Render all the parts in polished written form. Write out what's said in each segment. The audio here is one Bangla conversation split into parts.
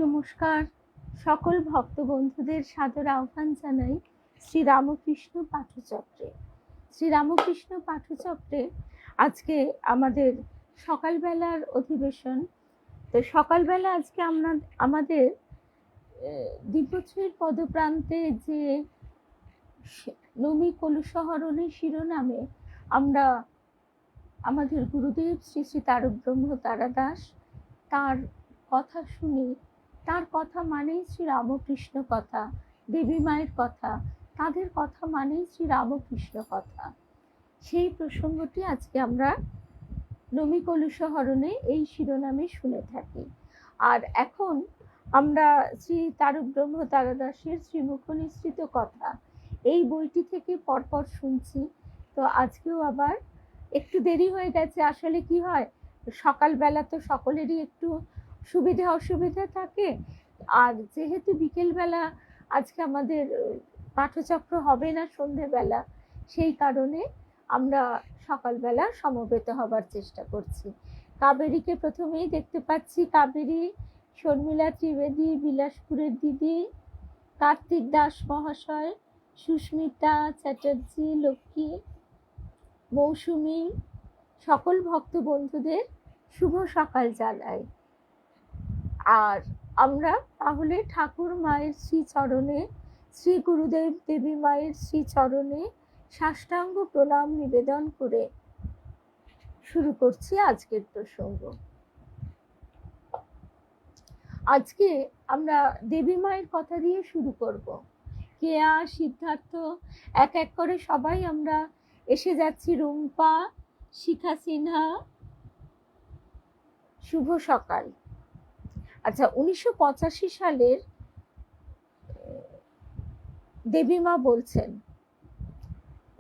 নমস্কার, সকল ভক্ত বন্ধুদের সাদর আহ্বান জানাই শ্রীরামকৃষ্ণ পাঠচক্রে। শ্রীরামকৃষ্ণ পাঠচক্রে আজকে আমাদের সকালবেলার অধিবেশন। তো সকালবেলা আজকে আমরা আমাদের দিব্যশ্রীর পদপ্রান্তে যে নমি কলুষহরণে শিরোনামে আমরা আমাদের গুরুদেব শ্রী শ্রী তারক ব্রহ্ম তারাদাস তার কথা শুনি। তার কথা মানেই শ্রী রামকৃষ্ণ কথা, দেবী মায়ের কথা, তাদের কথা মানেই শ্রী রামকৃষ্ণ কথা। সেই প্রসঙ্গটি আজকে আমরা নমি কলুষহরণে এই শিরোনামে শুনে থাকি। আর এখন আমরা শ্রী তারক ব্রহ্ম তারাদাসের শ্রীমুখ নিঃসৃত কথা এই বইটি থেকে পরপর শুনছি। তো আজকেও আবার একটু দেরি হয়ে গেছে। আসলে কি হয়, সকালবেলা তো সকলেরই একটু সুবিধা অসুবিধা থাকে, আর যেহেতু বিকেলবেলা আজকে আমাদের পাঠচক্র হবে না সন্ধেবেলা, সেই কারণে আমরা সকালবেলা সমবেত হবার চেষ্টা করছি। কাবেরীকে প্রথমেই দেখতে পাচ্ছি। কাবেরী, শর্মিলা ত্রিবেদী, বিলাসপুরের দিদি, কার্তিক দাস মহাশয়, সুস্মিতা চ্যাটার্জি, লক্ষ্মী, মৌসুমী, সকল ভক্ত বন্ধুদের শুভ সকাল জানাই। আর আমরা তাহলে ঠাকুর মায়ের শ্রীচরণে, শ্রী গুরুদেব দেবী মায়ের শ্রীচরণে সাষ্টাঙ্গ প্রণাম নিবেদন করে শুরু করছি আজকের প্রসঙ্গ। আজকে আমরা দেবী মায়ের কথা দিয়ে শুরু করব। কেয়া, সিদ্ধার্থ, এক এক করে সবাই আমরা এসে যাচ্ছি। রুম্পা, শিখা সিনহা, শুভ সকাল। আচ্ছা, 1985 সালের দেবী মা বলছেন,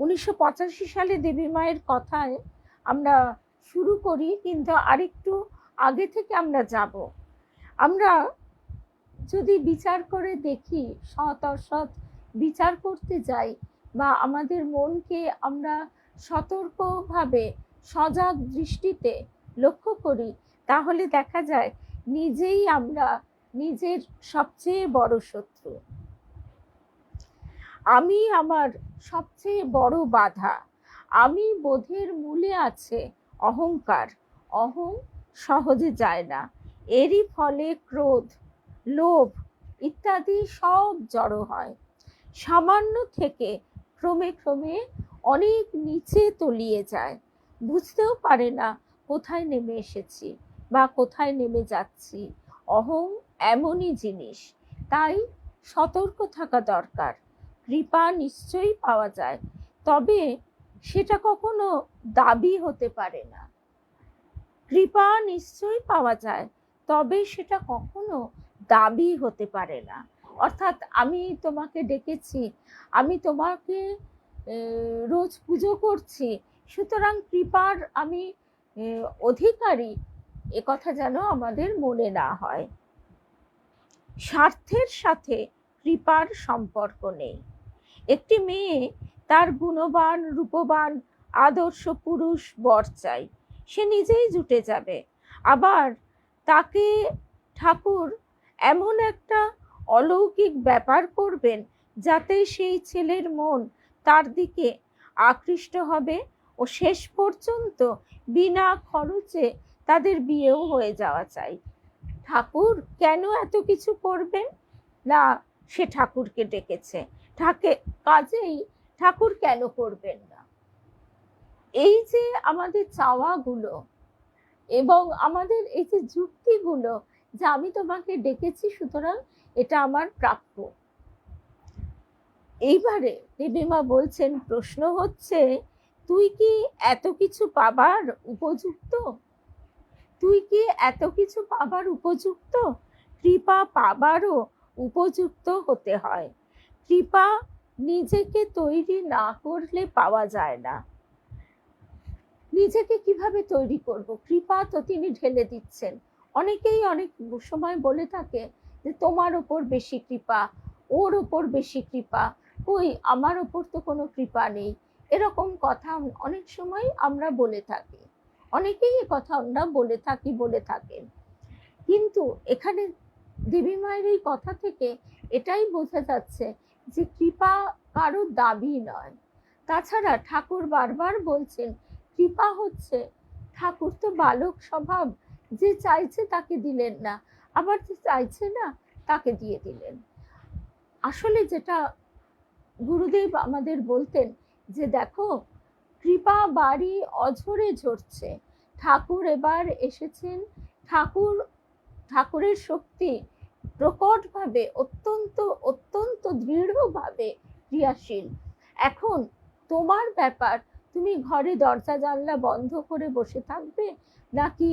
1985 সালে দেবী মায়ের কথায় আমরা শুরু করি, কিন্তু আরেকটু আগে থেকে আমরা যাব। আমরা যদি বিচার করে দেখি, সৎ অসৎ বিচার করতে যাই, বা আমাদের মনকে আমরা সতর্কভাবে সজাগ দৃষ্টিতে লক্ষ্য করি, তাহলে দেখা যায় নিজেই আমরা নিজের সবচেয়ে বড় শত্রু। আমি আমার সবচেয়ে বড় বাধা। আমি বোধের মূলে আছে অহংকার। অহং সহজে যায় না। এরই ফলে ক্রোধ, লোভ ইত্যাদি সব জড়ো হয়। সামান্য থেকে ক্রমে ক্রমে অনেক নিচে তলিয়ে যায়। বুঝতেও পারে না কোথায় নেমে এসেছি বা কোথায় নেমে যাচ্ছি। অহং এমনই জিনিস, তাই সতর্ক থাকা দরকার। কৃপা নিশ্চয়ই পাওয়া যায়, তবে সেটা কখনো দাবি হতে পারে না। কৃপা নিশ্চয়ই পাওয়া যায়, তবে সেটা কখনো দাবি হতে পারে না। অর্থাৎ আমি তোমাকে ডেকেছি, আমি তোমাকে রোজ পুজো করছি, সুতরাং কৃপার আমি অধিকারী, এ কথা যেন আমাদের মনে না হয়। স্বার্থের সাথে কৃপার সম্পর্ক নেই। একটি মেয়ে তার গুণবান, রূপবান, আদর্শ পুরুষ বর চাই, সে নিজেই জুটে যাবে। আবার তাকে ঠাকুর এমন একটা অলৌকিক ব্যাপার করবেন যাতে সেই ছেলের মন তার দিকে আকৃষ্ট হবে, ও শেষ পর্যন্ত বিনা খরচে তাদের বিয়েও হয়ে যাওয়া চাই। ঠাকুর কেন এত কিছু করবেন না? সে ঠাকুরকে ডেকেছে, কাজেই ঠাকুর কেন করবেন না? এই যে আমাদের চাওয়াগুলো এবং আমাদের এই যে যুক্তিগুলো, যে আমি তোমাকে ডেকেছি সুতরাং এটা আমার প্রাপ্য। এইবারে দেবীমা বলছেন, প্রশ্ন হচ্ছে, তুই কি এত কিছু পাবার উপযুক্ত? তুই কি এত কিছু পাবার উপযুক্ত? কৃপা পাবারও উপযুক্ত হতে হয়। কৃপা নিজেকে তৈরি না করলে পাওয়া যায় না। নিজেকে কিভাবে তৈরি করব? কৃপা তো তিনি ঢেলে দিচ্ছেন। অনেকেই অনেক সময় বলে থাকে যে তোমার ওপর বেশি কৃপা, ওর ওপর বেশি কৃপা, কই আমার ওপর তো কোনো কৃপা নেই। এরকম কথা অনেক সময় আমরা বলে থাকি, অনেকেই এ কথা আমরা বলে থাকেন। কিন্তু এখানে দেবী মায়ের এই কথা থেকে এটাই বোঝা যাচ্ছে যে কৃপা কারো দাবি নয়। তাছাড়া ঠাকুর বারবার বলছেন কৃপা হচ্ছে, ঠাকুর তো বালক স্বভাব, যে চাইছে তাকে দিলেন না, আবার যে চাইছে না তাকে দিয়ে দিলেন। আসলে যেটা গুরুদেব আমাদের বলতেন যে দেখো, কৃপা বাড়ি অঝরে ঝরছে, ঠাকুর এবার এসেছেন, ঠাকুরের শক্তি প্রকটভাবে অত্যন্ত অত্যন্ত দৃঢ়ভাবে ক্রিয়াশীল। এখন তোমার ব্যাপার, তুমি ঘরে দরজা জানলা বন্ধ করে বসে থাকবে নাকি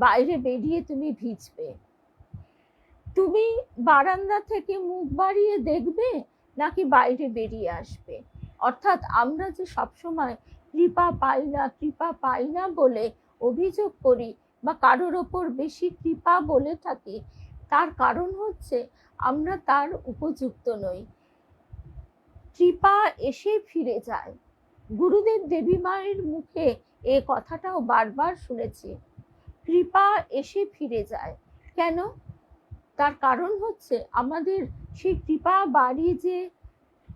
বাইরে বেরিয়ে তুমি ভিজবে, তুমি বারান্দা থেকে মুখ বাড়িয়ে দেখবে নাকি বাইরে বেরিয়ে আসবে। অর্থাৎ আমরা যে সবসময় কৃপা পাই না বলে অভিযোগ করি বা কারোর ওপর বেশি কৃপা বলে থাকি, তার কারণ হচ্ছে আমরা তার উপযুক্ত নই। কৃপা এসে ফিরে যায়। গুরুদেব দেবী মায়ের মুখে এ কথাটাও বারবার শুনেছি, কৃপা এসে ফিরে যায়। কেন? তার কারণ হচ্ছে আমাদের সেই কৃপা বাড়ি যে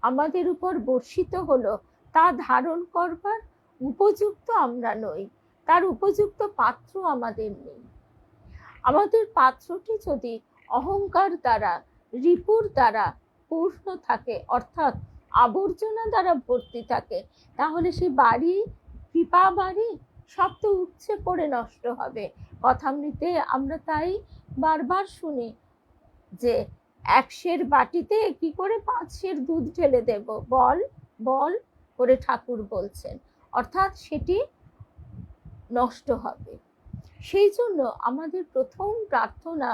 আমাদের উপর বর্ষিত হলো, তা ধারণ করবার উপযুক্ত আমরা নই, তার উপযুক্ত পাত্র আমাদের নেই। আমাদের পাত্রটি যদি অহংকার দ্বারা, রিপুর দ্বারা পূর্ণ থাকে, অর্থাৎ আবর্জনা দ্বারা ভর্তি থাকে, তাহলে সেই বাড়ি, কৃপা বাড়ি সব তো উপচে পড়ে নষ্ট হবে। কথামৃতে আমরা তাই বারবার শুনি যে 1 সের বাটিতে কি করে 5 সের দুধ ঢেলে দেব, বল বল করে ঠাকুর বলছেন, অর্থাৎ সেটি নষ্ট হবে। সেই জন্য আমাদের প্রথম প্রার্থনা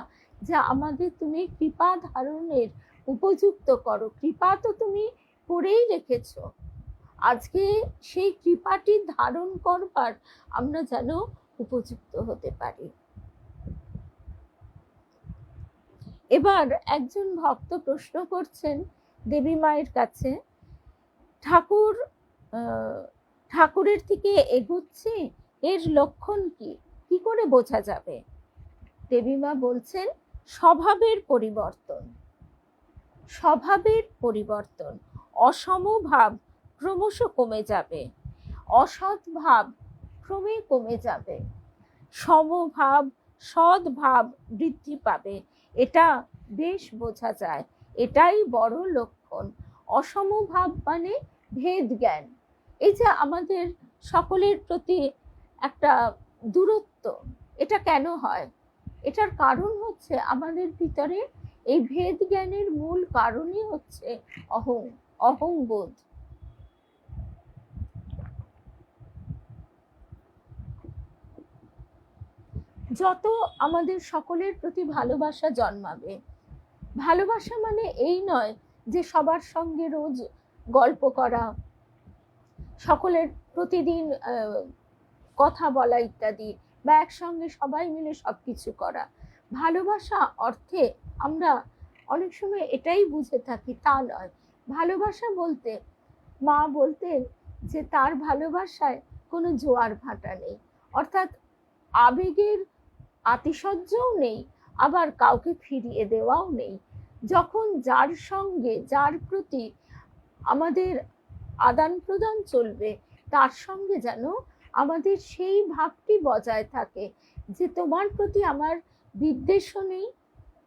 যে আমাদের তুমি কৃপা ধারণের উপযুক্ত করো। কৃপা তো তুমি করেই রেখেছ, আজকে সেই কৃপাটি ধারণ করবার আমরা যেন উপযুক্ত হতে পারি। এবার একজন ভক্ত প্রশ্ন করছেন দেবী মায়ের কাছে, ঠাকুরের দিকে এগোচ্ছে, এর লক্ষণ কি, কি করে বোঝা যাবে? দেবী মা বলছেন স্বভাবের পরিবর্তন, স্বভাবের পরিবর্তন। অসম ভাব ক্রমশ কমে যাবে, অসৎ ভাব ক্রমে কমে যাবে, সমভাব সদ্ভাব বৃদ্ধি পাবে। এটা বেশ বোঝা যায়, এটাই বড় লক্ষণ। অসমভাব মানে ভেদ জ্ঞান, এই যে আমাদের সকলের প্রতি একটা দূরত্ব, এটা কেন হয়? এটার কারণ হচ্ছে আমাদের ভিতরে এই ভেদ জ্ঞানের মূল কারণই হচ্ছে অহংবোধ। যত আমাদের সকলের প্রতি ভালোবাসা জন্মাবে, ভালোবাসা মানে এই নয় যে সবার সঙ্গে রোজ গল্প করা, সকলের প্রতিদিন কথা বলা ইত্যাদি, বা একসঙ্গে সবাই মিলে সবকিছু করা। ভালোবাসা অর্থে আমরা অনেক সময় এটাই বুঝে থাকি, তা নয়। ভালোবাসা বলতে মা বলতেন যে তার ভালোবাসায় কোনো জোয়ার ভাটা নেই, অর্থাৎ আবেগের আতিশয্যও নেই, আবার কাউকে ফিরিয়ে দেওয়াও নেই। যখন যার সঙ্গে, যার প্রতি আমাদের আদান প্রদান চলবে, তার সঙ্গে যেন আমাদের সেই ভাবটি বজায় থাকে যে তোমার প্রতি আমার বিদ্বেষও নেই,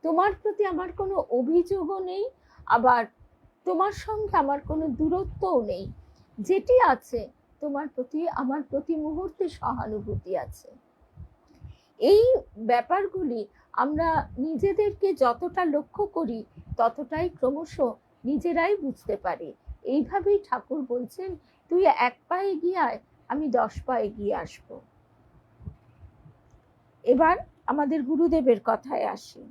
তোমার প্রতি আমার কোনো অভিযোগও নেই, আবার তোমার সঙ্গে আমার কোনো দূরত্বও নেই, যেটি আছে তোমার প্রতি আমার প্রতি মুহূর্তে সহানুভূতি আছে। এই ব্যাপারগুলি আমরা নিজেদেরকে যতটা লক্ষ্য করি ততটাই ক্রমশ নিজেরাই বুঝতে পারি। এইভাবেই ঠাকুর বলছেন তুই 1 পা এগিয়ে আয়, আমি 10 পা এগিয়ে আসব। এবার আমাদের গুরুদেবের কথায় আসি।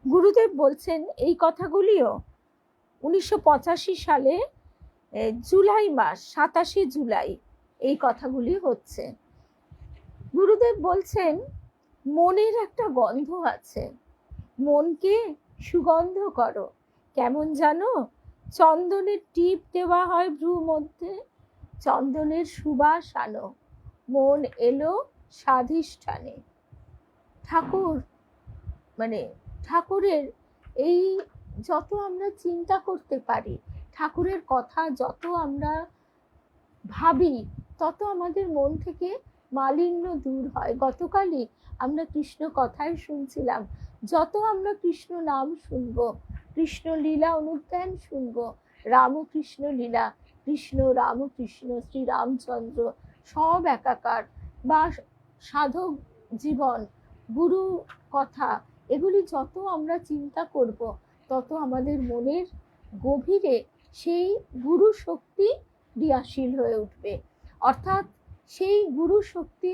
গুরুদেব বলছেন এই কথাগুলিও 1985 সালে জুলাই মাস, 27 জুলাই এই কথাগুলি হচ্ছে। গুরুদেব বলছেন মনের একটা গন্ধ আছে, মনকে সুগন্ধ করো। কেমন জানো? চন্দনের টিপ দেওয়া হয় ভ্রু মধ্যে, চন্দনের সুবাস আনো, মন এলো স্বাধিষ্ঠানে। ঠাকুর মানে ঠাকুরের এই যত আমরা চিন্তা করতে পারি, ঠাকুরের কথা যত আমরা ভাবি, তত আমাদের মন থেকে মালিন্য দূর হয়। গতকালই আমরা কৃষ্ণ কথাই শুনছিলাম, যত আমরা কৃষ্ণ নাম শুনবো, কৃষ্ণ লীলা অনুধ্যান শুনবো, রামকৃষ্ণ লীলা, কৃষ্ণ রামকৃষ্ণ শ্রীরামচন্দ্র সব একাকার, বা সাধক জীবন, গুরু কথা, এগুলি যত আমরা চিন্তা করব, তত আমাদের মনের গভীরে সেই গুরু শক্তি ক্রিয়াশীল হয়ে উঠবে। অর্থাৎ সেই গুরু শক্তি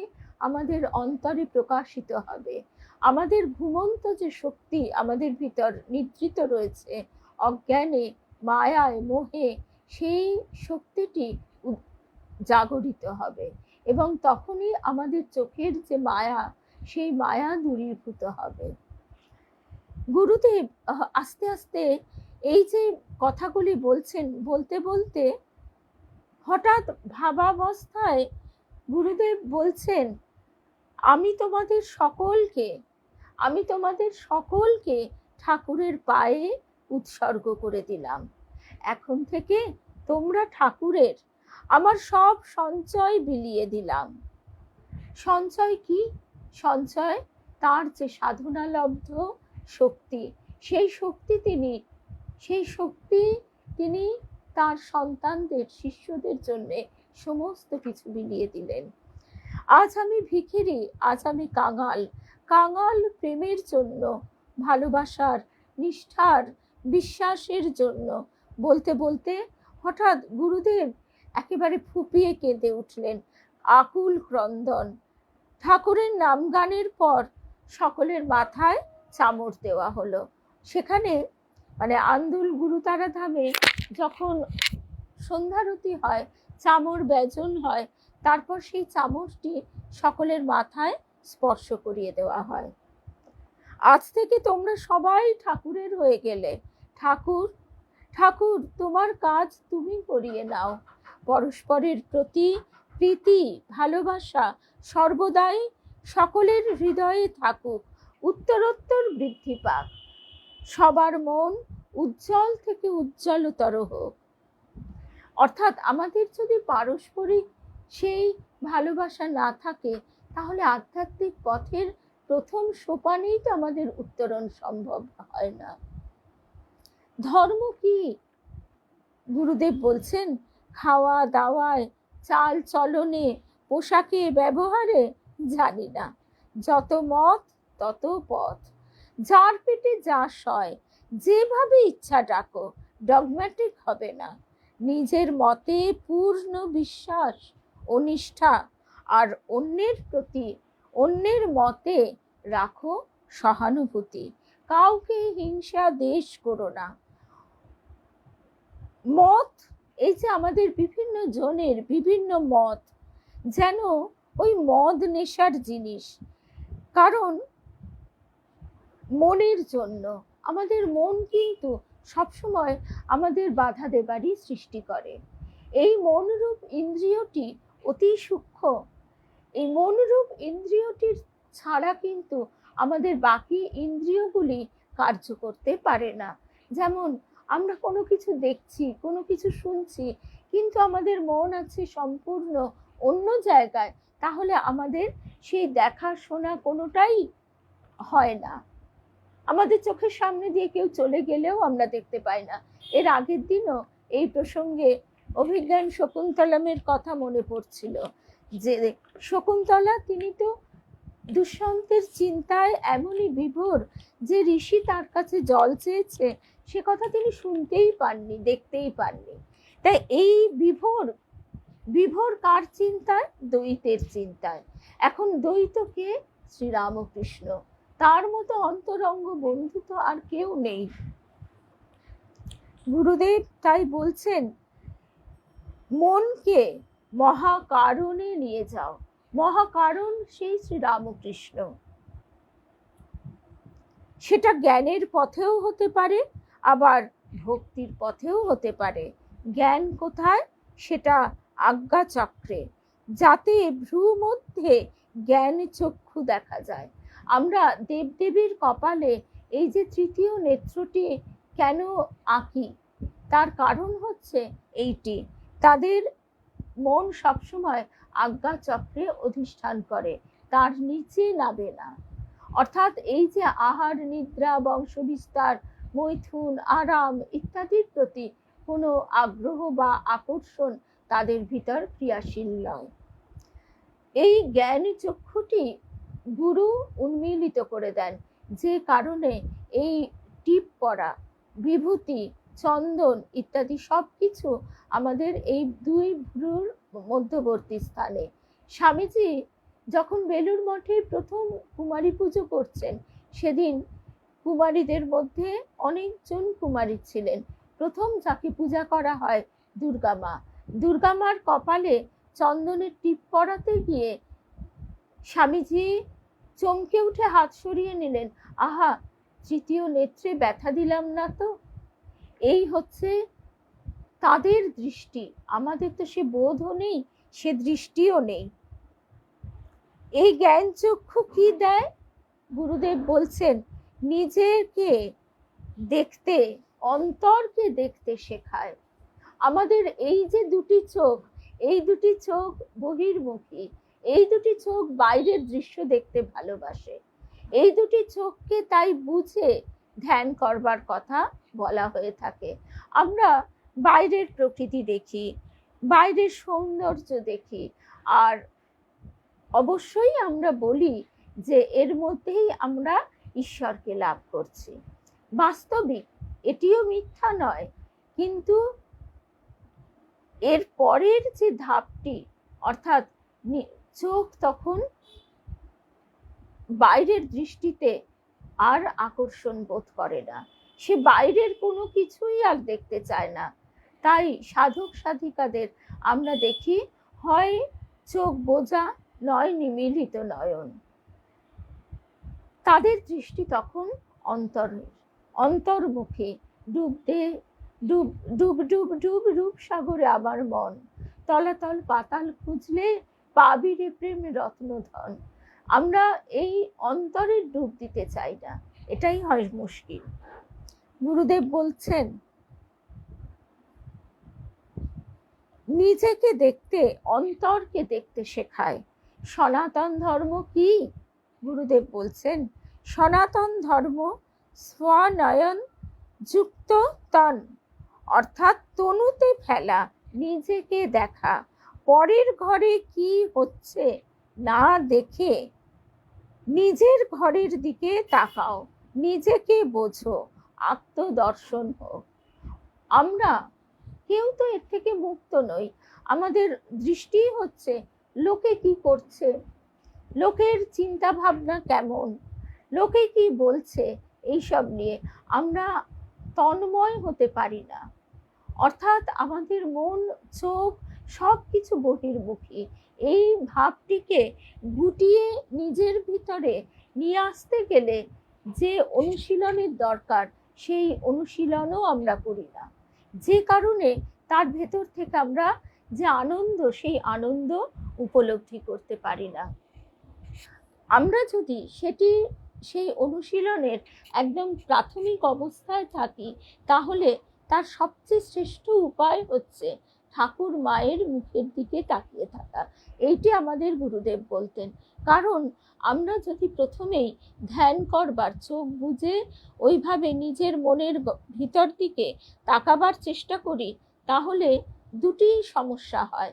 আমাদের অন্তরে প্রকাশিত হবে। আমাদের ঘুমন্ত যে শক্তি আমাদের ভিতর নিদ্রিত রয়েছে অজ্ঞানে, মায়ায়, মোহে, সেই শক্তিটি জাগরিত হবে, এবং তখনই আমাদের চোখের যে মায়া, সেই মায়া দূরীভূত হবে। গুরুদেব আস্তে আস্তে এই যে কথাগুলি বলছেন, বলতে বলতে হঠাৎ ভাবাবস্থায় গুরুদেব বলছেন, আমি তোমাদের সকলকে ঠাকুরের পায়ে উৎসর্গ করে দিলাম। এখন থেকে তোমরা ঠাকুরের, আমার সব সঞ্চয় বিলিয়ে দিলাম। সঞ্চয় কি? সঞ্চয় তার যে সাধনালব্ধ শক্তি, সেই শক্তি তিনি তার সন্তানদের, শিষ্যদের জন্য সমস্ত কিছু বিলিয়ে দিলেন। আজ আমি ভিখিরি, আজ আমি কাঙাল প্রেমের জন্য, ভালোবাসার, নিষ্ঠার, বিশ্বাসের জন্য। বলতে বলতে হঠাৎ গুরুদেব একেবারে ফুপিয়ে কেঁদে উঠলেন, আকুল ক্রন্দন। ঠাকুরের নাম গানের পর সকলের মাথায় চামর দেওয়া হলো। সেখানে আন্দুল গুরুতারা ধামে যখন সন্ধ্যারতি হয়, চামর ব্যজন হয়, তারপর সেই চামরটি সকলের মাথায় স্পর্শ করিয়ে দেওয়া হয়। আজ থেকে তোমরা সবাই ঠাকুরের হয়ে গেলে। ঠাকুর তোমার কাজ তুমি করিয়ে নাও। পরস্পরের প্রতি প্রীতি, ভালোবাসা সর্বদাই সকলের হৃদয়ে থাকুক, উত্তরোত্তর বৃদ্ধি পাক, সবার মন উজ্জ্বল থেকে উজ্জ্বলতর হোক। অর্থাৎ আমাদের যদি পারস্পরিক সেই ভালোবাসা না থাকে, তাহলে আধ্যাত্মিক পথের প্রথম সোপানেই তো আমাদের উত্তরণ সম্ভব হয় না। ধর্ম কি? গুরুদেব বলছেন, খাওয়া দাওয়ায়, চাল চলনে, পোশাকে, ব্যবহারে জানি না, যত মত তত পথ, যার পেটে যা সয়, যেভাবে ইচ্ছা ডাকো, ডগম্যাটিক হবে না। নিজের মতে পূর্ণ বিশ্বাস ও নিষ্ঠা, আর অন্যের প্রতি, অন্যের মতে রাখো সহানুভূতি। কাউকে হিংসা দেশ করো না। মত, এই যে আমাদের বিভিন্ন জনের বিভিন্ন মত, যেন ওই মদ নেশার জিনিস। কারণ মনের জন্য আমাদের মন কিন্তু সবসময় আমাদের বাধা দেবারই সৃষ্টি করে। এই মনরূপ ইন্দ্রিয়টি অতি সূক্ষ্ম। এই মনরূপ ইন্দ্রিয়টির ছাড়া কিন্তু আমাদের বাকি ইন্দ্রিয়গুলি কার্য করতে পারে না। যেমন আমরা কোনো কিছু দেখছি, কোনো কিছু শুনছি, কিন্তু আমাদের মন আছে সম্পূর্ণ অন্য জায়গায়, তাহলে আমাদের সেই দেখা শোনা কোনোটাই হয় না। আমাদের চোখের সামনে দিয়ে কেউ চলে গেলেও আমরা দেখতে পাই না। এর আগের দিনও এই প্রসঙ্গে অভিজ্ঞান শকুন্তলমের কথা মনে পড়ছিল, যে শকুন্তলা, তিনি তো দুষ্যন্তের চিন্তায় এমনই বিভোর যে ঋষি তার কাছে জল চেয়েছে সে কথা তিনি শুনতেই পাননি, দেখতেই পাননি। তাই এই বিভোর কার চিন্তায়? দ্বৈতের চিন্তায়। এখন দ্বৈত কে? শ্রীরামকৃষ্ণ। তার মতো অন্তরঙ্গ বন্ধু তো আর কেউ নেই। গুরুদেব তাই বলছেন, মনকে মহাকারণে নিয়ে যাও। মহাকারণ সেই শ্রীরামকৃষ্ণ। সেটা জ্ঞানের পথেও হতে পারে, আবার ভক্তির পথেও হতে পারে। জ্ঞান কোথায়? সেটা আজ্ঞাচক্রে, যাতে ভ্রু মধ্যে জ্ঞান চক্ষু দেখা যায়। আমরা দেবদেবীর কপালে এই যে তৃতীয় নেত্রটি কেন আঁকি, তার কারণ হচ্ছে এইটি, তাদের মন সবসময় আজ্ঞা চক্রে অধিষ্ঠান করে, তার নিচে নাবে না। অর্থাৎ এই যে আহার, নিদ্রা, বংশবিস্তার, মৈথুন, আরাম ইত্যাদির প্রতি কোনো আগ্রহ বা আকর্ষণ তাদের ভিতর ক্রিয়াশীল নয়। এই জ্ঞান চক্ষুটি গুরু উন্মীলিত করে দেন, যে কারণে এই টিপ পরা, বিভূতি, চন্দন ইত্যাদি সব কিছু আমাদের এই দুই ভ্রুর মধ্যবর্তী স্থানে। স্বামীজি যখন বেলুড় মঠে প্রথম কুমারী পুজো করছেন, সেদিন কুমারীদের মধ্যে অনেকজন কুমারী ছিলেন। প্রথম যাকে পূজা করা হয় দুর্গা মা। দুর্গা মার কপালে চন্দনের টিপ পরাতে গিয়ে স্বামীজি চমকে উঠে হাত সরিয়ে নিলেন, আহা, তৃতীয় নেত্রে ব্যথা দিলাম না তো? এই হচ্ছে তাদের দৃষ্টি। আমাদের তো সে বোধও নেই, সে দৃষ্টিও নেই। এই জ্ঞান চক্ষু কি দেয়? গুরুদেব বলছেন নিজেকে দেখতে, অন্তরকে দেখতে শেখায়। আমাদের এই যে দুটি চোখ, এই দুটি চোখ বহির্মুখী, এই দুটি চোখ বাইরের দৃশ্য দেখতে ভালোবাসে। এই দুটি চোখকে তাই বুঝে ধ্যান করবার কথা বলা হয়ে থাকে। আমরা বাইরের প্রকৃতি দেখি, বাইরের সৌন্দর্য দেখি, আর অবশ্যই আমরা বলি যে এর মধ্যেই আমরা ঈশ্বরকে লাভ করছি। বাস্তবিক এটিও মিথ্যা নয়, কিন্তু এর পরের যে ধাপটি, অর্থাৎ চোখ তখন বাইরের দৃষ্টিতে আর আকর্ষণ বোধ করে না, সে বাইরের কোনো কিছুই আর দেখতে চায় না। তাই সাধক সাধিকাদের আমরা দেখি হয় চোখ বোঝা, নয় নিমীলিত নয়ন। তাদের দৃষ্টি তখন অন্তর্মুখী। ডুব দে, ডুব ডুব ডুব ডুব রূপ সাগরে আমার মন, তলাতল পাতাল খুঁজলে পাবি রে প্রেম রত্নধন। আমরা এই অন্তরের ডুব দিতে চাই না, এটাই হয় মুশকিল। গুরুদেব বলছেন নিজেকে দেখতে, অন্তরকে দেখতে শেখায়। সনাতন ধর্ম কি? গুরুদেব বলছেন সনাতন ধর্ম স্বনয়ন যুক্ত তন, অর্থাৎ তনুতে ফেলা, নিজেকে দেখা, পরের ঘরে কি হচ্ছে না দেখে নিজের ঘরের দিকে তাকাও, নিজেকে বোঝো, আত্মদর্শন হোক। আমরা কেউ তো এর থেকে মুক্ত নই। আমাদের দৃষ্টি হচ্ছে লোকে কি করছে, লোকের চিন্তা ভাবনা কেমন, লোকে কি বলছে, এইসব নিয়ে আমরা তন্ময় হতে পারি না। অর্থাৎ আমাদের মন, চোখ সব কিছু বহির্মুখী। এই ভাবটিকে গুটিয়ে নিজের ভিতরে নিয়ে আসতে গেলে যে অনুশীলনের দরকার, সেই অনুশীলনও আমরা করি না, যে কারণে তার ভেতর থেকে আমরা যে আনন্দ, সেই আনন্দ উপলব্ধি করতে পারি না। আমরা যদি সেই অনুশীলনের একদম প্রাথমিক অবস্থায় থাকি, তাহলে তার সবচেয়ে শ্রেষ্ঠ উপায় হচ্ছে ঠাকুর মায়ের মুখের দিকে তাকিয়ে থাকা। এইটি আমাদের গুরুদেব বলতেন। কারণ আমরা যদি প্রথমেই ধ্যান করবার চোখ বুজে ওইভাবে নিজের মনের ভিতর দিকে তাকাবার চেষ্টা করি, তাহলে দুটি সমস্যা হয়।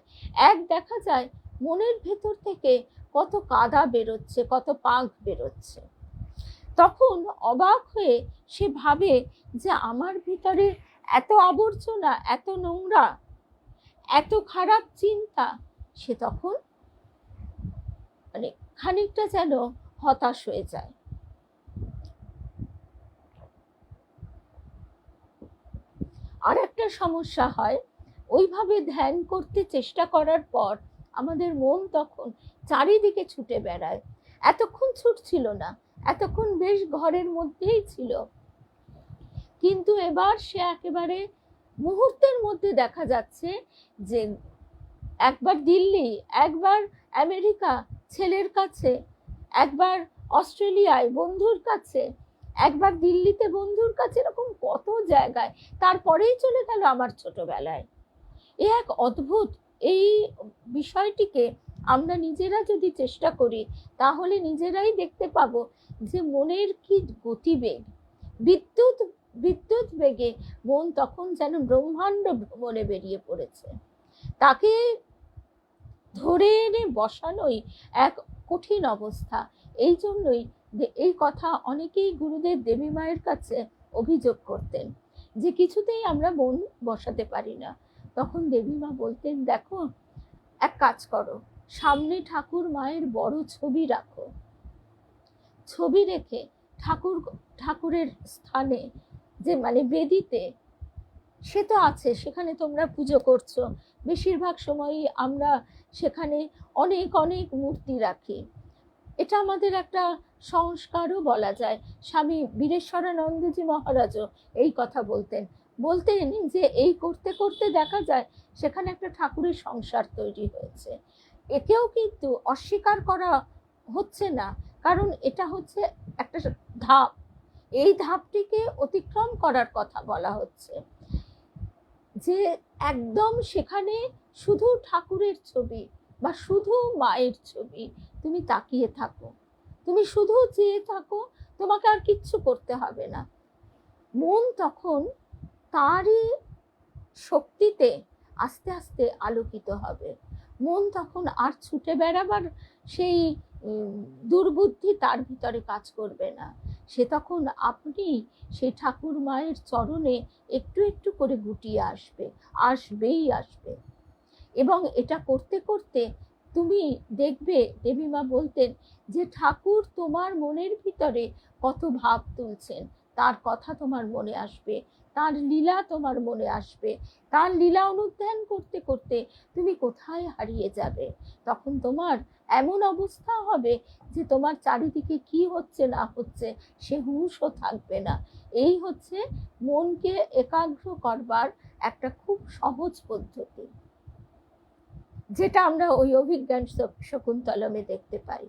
এক, দেখা যায় মনের ভেতর থেকে কত কাদা বেরোচ্ছে, কত পাক বেরোচ্ছে। তখন অবাক হয়ে সে ভাবে যে আমার ভিতরে এত আবর্জনা, এত নোংরা, এত খারাপ চিন্তা। সে তখন খানিকটা যেন হতাশ হয়ে যায়। আর একটা সমস্যা হয়, ওইভাবে ধ্যান করতে চেষ্টা করার পর আমাদের মন তখন চারিদিকে ছুটে বেড়ায়। এতক্ষণ ছুটছিল না, এতক্ষণ বেশ ঘরের মধ্যেই ছিল, কিন্তু এবার সে একেবারে মুহূর্তের মধ্যে দেখা যাচ্ছে যে একবার দিল্লি, একবার আমেরিকা ছেলের কাছে, একবার অস্ট্রেলিয়ায় বন্ধুর কাছে, একবার দিল্লিতে বন্ধুর কাছে, এরকম কত জায়গায়। তারপরেই চলে গেল আমার ছোটবেলায়। এ এক অদ্ভুত। এই বিষয়টিকে আমরা নিজেরা যদি চেষ্টা করি তাহলে নিজেরাই দেখতে পাবো যে মনের কি গতিবেগ। বিদ্যুৎ বিদ্যুৎ বেগে মন তখন যেন ব্রহ্মাণ্ড ভ্রমণে বেরিয়ে পড়েছে। তাকে ধরে এনে বসানোই এক কঠিন অবস্থা। এই জন্যই এই কথা অনেকেই গুরুদেব দেবী মায়ের কাছে অভিযোগ করতেন যে কিছুতেই আমরা মন বসাতে পারি না। তখন দেবী মা বলতেন, দেখো, এক কাজ করো, সামনে ঠাকুর মায়ের বড় ছবি রাখো, ছবি রেখে ঠাকুরের স্থানে, যে মানে বেদিতে, সে তো আছে, সেখানে তোমরা পুজো করছো, বেশিরভাগ সময়ই আমরা সেখানে অনেক অনেক মূর্তি রাখি। এটা আমাদের একটা সংস্কারও বলা যায়। স্বামী বীরেশ্বরানন্দজি মহারাজও এই কথা বলতেন যে এই করতে করতে দেখা যায় সেখানে একটা ঠাকুরের সংসার তৈরি হয়েছে। একেও কিন্তু অস্বীকার করা হচ্ছে না, কারণ এটা হচ্ছে একটা ধাপ। এই ধাপটিকে অতিক্রম করার কথা বলা হচ্ছে, যে একদম সেখানে শুধু ঠাকুরের ছবি বা শুধু মায়ের ছবি তুমি তাকিয়ে থাকো, তুমি শুধু চেয়ে থাকো, তোমাকে আর কিচ্ছু করতে হবে না। মন তখন তারই শক্তিতে আস্তে আস্তে আলোকিত হবে। মন তখন আর ছুটে বেড়াবার সেই দুর্বুদ্ধি তার ভিতরে কাজ করবে না। সে তখন আপনি সেই ঠাকুর মায়ের চরণে একটু একটু করে গুটিয়ে আসবেই আসবে। এবং এটা করতে করতে তুমি দেখবে, দেবী মা বলতেন যে ঠাকুর তোমার মনের ভিতরে কত ভাব তুলছেন, তার কথা তোমার মনে আসবে, তার লীলা তোমার মনে আসবে। তার লীলা অনুধ্যান করতে করতে তুমি কোথায় হারিয়ে যাবে। তখন তোমার এমন অবস্থা হবে যে তোমার চারিদিকে কি হচ্ছে না হচ্ছে সে হুঁশও থাকবে না। এই হচ্ছে মনকে একাগ্র করবার একটা খুব সহজ পদ্ধতি, যেটা আমরা ওই অভিজ্ঞান শকুন্তলমে দেখতে পাই,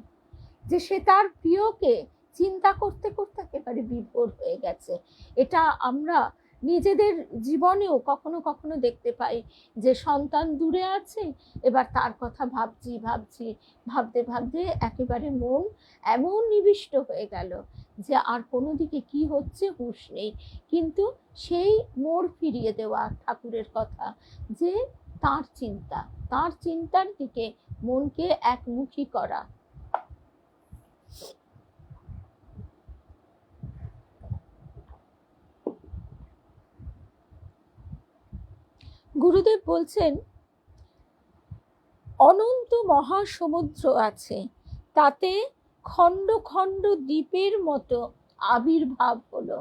যে সে তার প্রিয়কে চিন্তা করতে করতে একেবারে বিভোর হয়ে গেছে। এটা আমরা নিজেদের জীবনেও কখনো কখনো দেখতে পাই, যে সন্তান দূরে আছে, এবার তার কথা ভাবছি ভাবতে ভাবতে একেবারে মন এমন নিবিষ্ট হয়ে গেল যে আর কোনো দিকে কি হচ্ছে হুঁশ নেই। কিন্তু সেই মোড় ফিরিয়ে দেওয়া ঠাকুরের কথা, যে তার চিন্তার দিকে মনকে একমুখী করা। গুরুদেব বলছেন, অনন্ত মহাসমুদ্র আছে, তাতে খণ্ড খণ্ড দ্বীপের মতো আবির্ভাব হলো।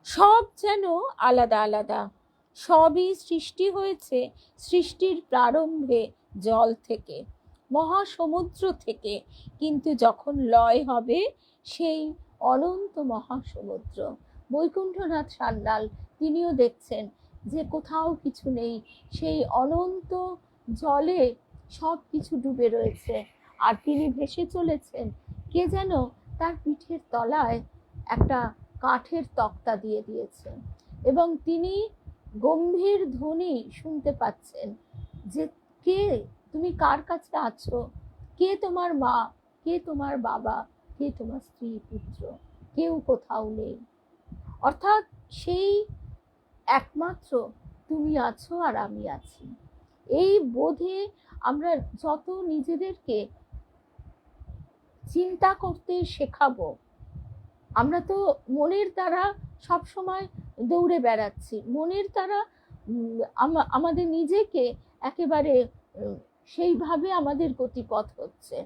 সব যেন আলাদা আলাদা, সবই সৃষ্টি হয়েছে সৃষ্টির প্রারম্ভে জল থেকে, মহাসমুদ্র থেকে, কিন্তু যখন লয় হবে সেই অনন্ত মহাসমুদ্র। বৈকুণ্ঠনাথ সান্যাল তিনিও দেখছেন যে কোথাও কিছু নেই, সেই অনন্ত জলে সব কিছু ডুবে রয়েছে, আর তিনি ভেসে চলেছেন। কে যেন তার পিঠের তলায় একটা কাঠের তক্তা দিয়ে দিয়েছেন, এবং তিনি গম্ভীর ধ্বনি শুনতে পাচ্ছেন যে কে তুমি, কার কাছে আছো, কে তোমার মা, কে তোমার বাবা, কে তোমার স্ত্রী পুত্র, কেউ কোথাও নেই। অর্থাৎ সেই একমাত্র তুমি আছো আর আমি আছি। এই বোধে আমরা যত নিজেদেরকে চিন্তা করতে শেখাবো, আমরা তো মনের দ্বারা সব সময় দৌড়ে বেড়াচ্ছি, মনের দ্বারা আমাদের নিজেকে একেবারে সেইভাবে আমাদের গতিপথ হচ্ছে।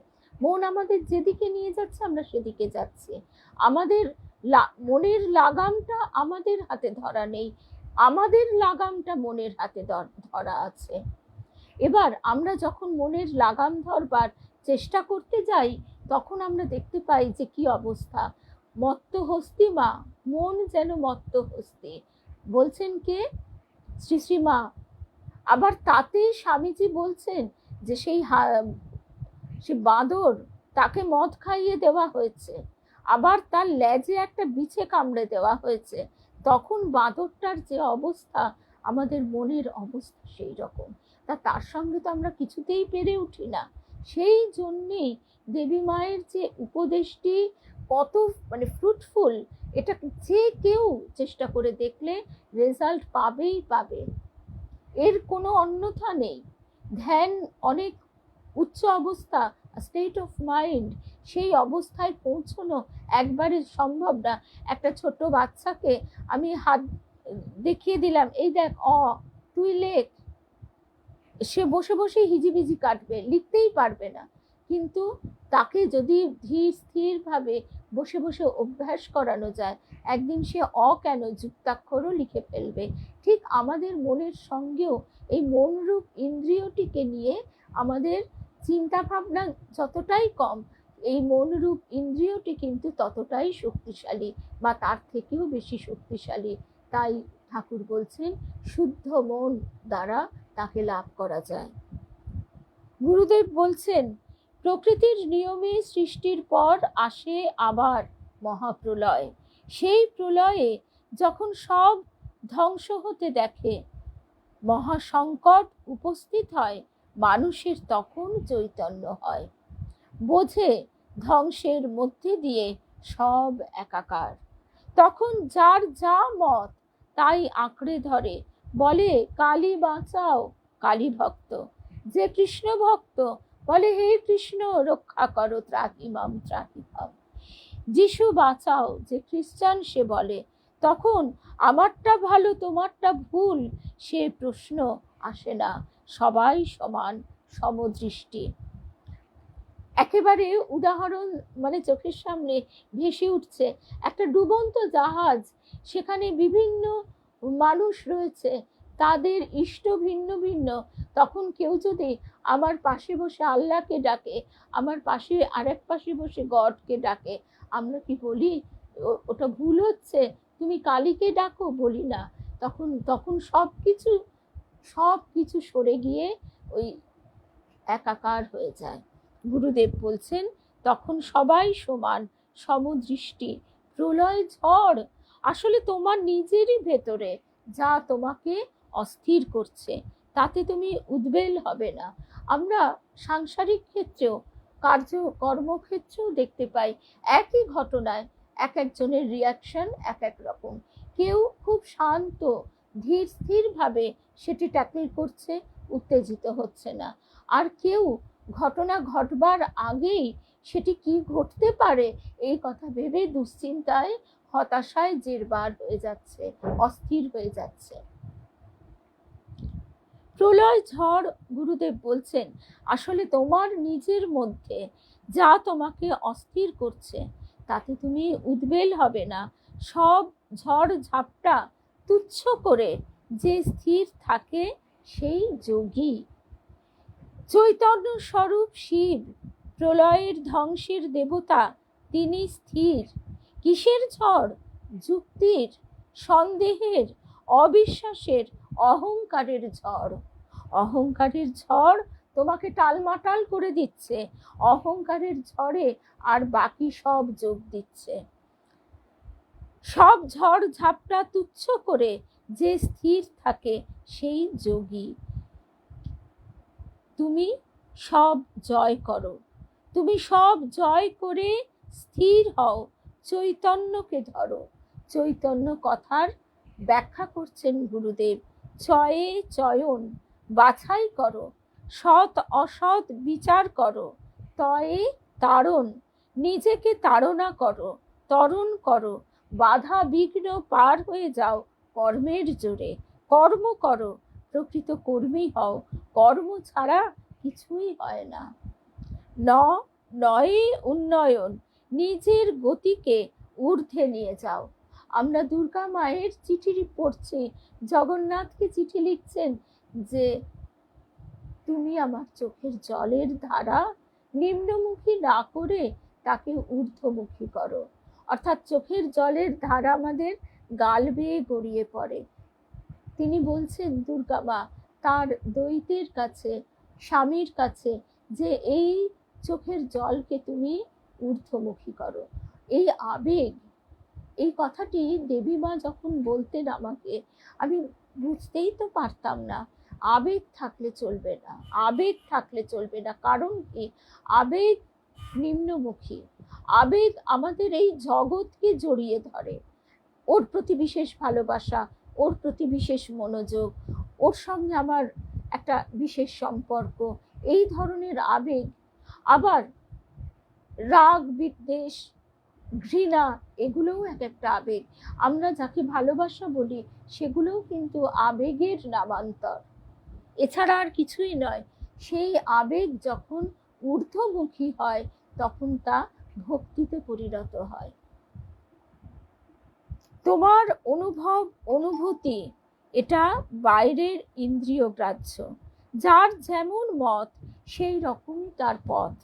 মন আমাদের যেদিকে নিয়ে যাচ্ছে আমরা সেদিকে যাচ্ছি। আমাদের মনের লাগামটা আমাদের হাতে ধরা নেই, আমাদের লাগামটা মনের হাতে ধরা আছে। এবার আমরা যখন মনের লাগাম ধরবার চেষ্টা করতে যাই তখন আমরা দেখতে পাই যে কি অবস্থা। মত্ত হস্তি মা, মন যেন মত্ত হস্তি, বলছেন কে? শ্রী শ্রী মা। আবার তাতে স্বামীজি বলছেন যে সেই বাঁদর তাকে মদ খাইয়ে দেওয়া হয়েছে, আবার তার লেজে একটা বিছে কামড়ে দেওয়া হয়েছে, তখন বাঁদরটার যে অবস্থা, আমাদের মনের অবস্থা সেই রকম। তার সঙ্গে তো আমরা কিছুতেই পেরে উঠি না। সেই জন্যেই দেবী মায়ের যে উপদেশটি কত ফ্রুটফুল, এটা যে কেউ চেষ্টা করে দেখলে রেজাল্ট পাবেই পাবে, এর কোনো অন্যথা নেই। ধ্যান অনেক উচ্চ অবস্থা, স্টেট অফ মাইন্ড, সেই অবস্থায় পৌঁছানো একবারে সম্ভব না। একটা ছোট বাচ্চাকে আমি হাত দেখিয়ে দিলাম, এই দেখ তুই লেখ, সে বসে বসে হিজিবিজি কাটবে, লিখতেই পারবে না। কিন্তু তাকে যদি ধীর স্থিরভাবে বসে বসে অভ্যাস করানো যায়, একদিন সে কেন যুক্তাক্ষরও লিখে ফেলবে। ঠিক আমাদের মনের সঙ্গেও এই মনরূপ ইন্দ্রিয়টিকে নিয়ে আমাদের চিন্তা ভাবনা যতটাই কম, এই মনরূপ ইন্দ্রিয়টি কিন্তু ততটাই শক্তিশালী, বা তার থেকেও বেশি শক্তিশালী। তাই ঠাকুর বলছেন শুদ্ধ মন দ্বারা তাকে লাভ করা যায়। গুরুদেব বলছেন প্রকৃতির নিয়মে সৃষ্টির পর আসে আবার মহাপ্রলয়। সেই প্রলয়ে যখন সব ধ্বংস হতে দেখে, মহাসংকট উপস্থিত হয়, মানুষের তখন চৈতন্য হয়, বোঝে ধ্বংসের মধ্যে দিয়ে সব একাকার। তখন যার যা মত তাই আঁকড়ে ধরে, বলে কালী বাঁচাও, কালী ভক্ত। যে কৃষ্ণ ভক্ত বলে হে কৃষ্ণ রক্ষা করো, ত্রাহিমাম ত্রাহিমাম। যিশু বাঁচাও, যে খ্রিস্টান সে বলে তখন আমারটা ভালো তোমারটা ভুল, সে প্রশ্ন আসে না, সবাই সমান, সমদৃষ্টি। একেবারে উদাহরণ চোখের সামনে ভেসে উঠছে একটা ডুবন্ত জাহাজ, সেখানে বিভিন্ন মানুষ রয়েছে, তাদের ইষ্ট ভিন্ন ভিন্ন। তখন কেউ যদি আমার পাশে বসে আল্লাহকে ডাকে, আমার পাশে আরেক পাশে বসে গডকে ডাকে, আমরা কি বলি ওটা ভুল হচ্ছে, তুমি কালীকে ডাকো? বলি না। তখন সব কিছু সরে গিয়ে ওই একাকার হয়ে যায়। গুরুদেব বলছেন তখন সবাই সমান, সমদৃষ্টি। প্রলয় ঝড় আসলে তোমার নিজেরই ভেতরে যা তোমাকে অস্থির করছে, তাতে তুমি উদ্বেল হবে না। আমরা সাংসারিক ক্ষেত্রেও, কর্মক্ষেত্রেও দেখতে পাই একই ঘটনায় এক একজনের রিয়াকশন এক এক রকম। কেউ খুব শান্ত ধীর স্থিরভাবে সেটি ট্যাকল করছে, উত্তেজিত হচ্ছে না। আর কেউ ঘটনা ঘটবার আগেই সেটি কি ঘটতে পারে এই কথা ভেবে দুশ্চিন্তায়, হতাশায় জেরবার হয়ে যাচ্ছে, অস্থির হয়ে যাচ্ছে। প্রলয় ঝড়, গুরুদেব বলছেন আসলে তোমার নিজের মধ্যে যা তোমাকে অস্থির করছে, তাতে তুমি উদ্বেল হবে না। সব ঝড় ঝাপটা তুচ্ছ করে যে স্থির থাকে সেই যোগী। চৈতন্য স্বরূপ শিব, প্রলয়ের ধ্বংসের দেবতা, তিনি স্থির। কিসের ঝড়? যুক্তির, সন্দেহের, অবিশ্বাসের, অহংকারের ঝড়। অহংকারের ঝড় তোমাকে টালমাটাল করে দিচ্ছে, অহংকারের ঝড়ে আর বাকি সব যোগ দিচ্ছে। সব ঝড় ঝাপটা তুচ্ছ করে যে স্থির থাকে সেই যোগী। তুমি সব জয় করো, তুমি সব জয় করে স্থির হও, চৈতন্যকে ধরো। চৈতন্য কথার ব্যাখ্যা করছেন গুরুদেব, চয়ে চয়ন, বাছাই করো, সৎ অসৎ বিচার করো, তয়ে তারণ, নিজেকে তাড়না করো, তরণ করো, বাধা বিঘ্ন পার হয়ে যাও কর্মের জোরে। কর্ম করো, প্রকৃত কর্মী হও, কর্ম ছাড়া কিছুই হয় না। নয়ে উন্নয়ন, নিজের গতিকে ঊর্ধ্বে নিয়ে যাও। আমরা দুর্গা মায়ের চিঠি পড়ছি, জগন্নাথকে চিঠি লিখছেন যে তুমি আমার চোখের জলের ধারা নিম্নমুখী না করে তাকে ঊর্ধ্বমুখী করো। অর্থাৎ চোখের জলের ধারা আমাদের গাল বেয়ে গড়িয়ে পড়ে। তিনি বলছেন দুর্গা মা তার দ্বৈতের কাছে, স্বামীর কাছে, যে এই চোখের জলকে তুমি ঊর্ধ্বমুখী করো। এই আবেগ, এই কথাটি দেবী মা যখন বলতেন আমাকে, আমি বুঝতেই তো পারতাম না। আবেগ থাকলে চলবে না, আবেগ থাকলে চলবে না। কারণ কি? আবেগ নিম্নমুখী, আবেগ আমাদের এই জগৎকে জড়িয়ে ধরে। ওর প্রতি বিশেষ ভালোবাসা, ওর প্রতি বিশেষ মনোযোগ, ওর সঙ্গে আমার একটা বিশেষ সম্পর্ক, এই ধরনের আবেগ। আবার রাগ, বিদ্বেষ, ঘৃণা, এগুলোও এক একটা আবেগ। আমরা যাকে ভালোবাসা বলি সেগুলোও কিন্তু আবেগের নামান্তর, এছাড়া আর কিছুই নয়। সেই আবেগ যখন ঊর্ধ্বমুখী হয় তখন তা ভক্তিতে পরিণত হয়। তোমার অনুভব, অনুভূতি, এটা বাইরের ইন্দ্রিয় গ্রাহ্য। যার যেমন মত সেই রকমই তার পথ,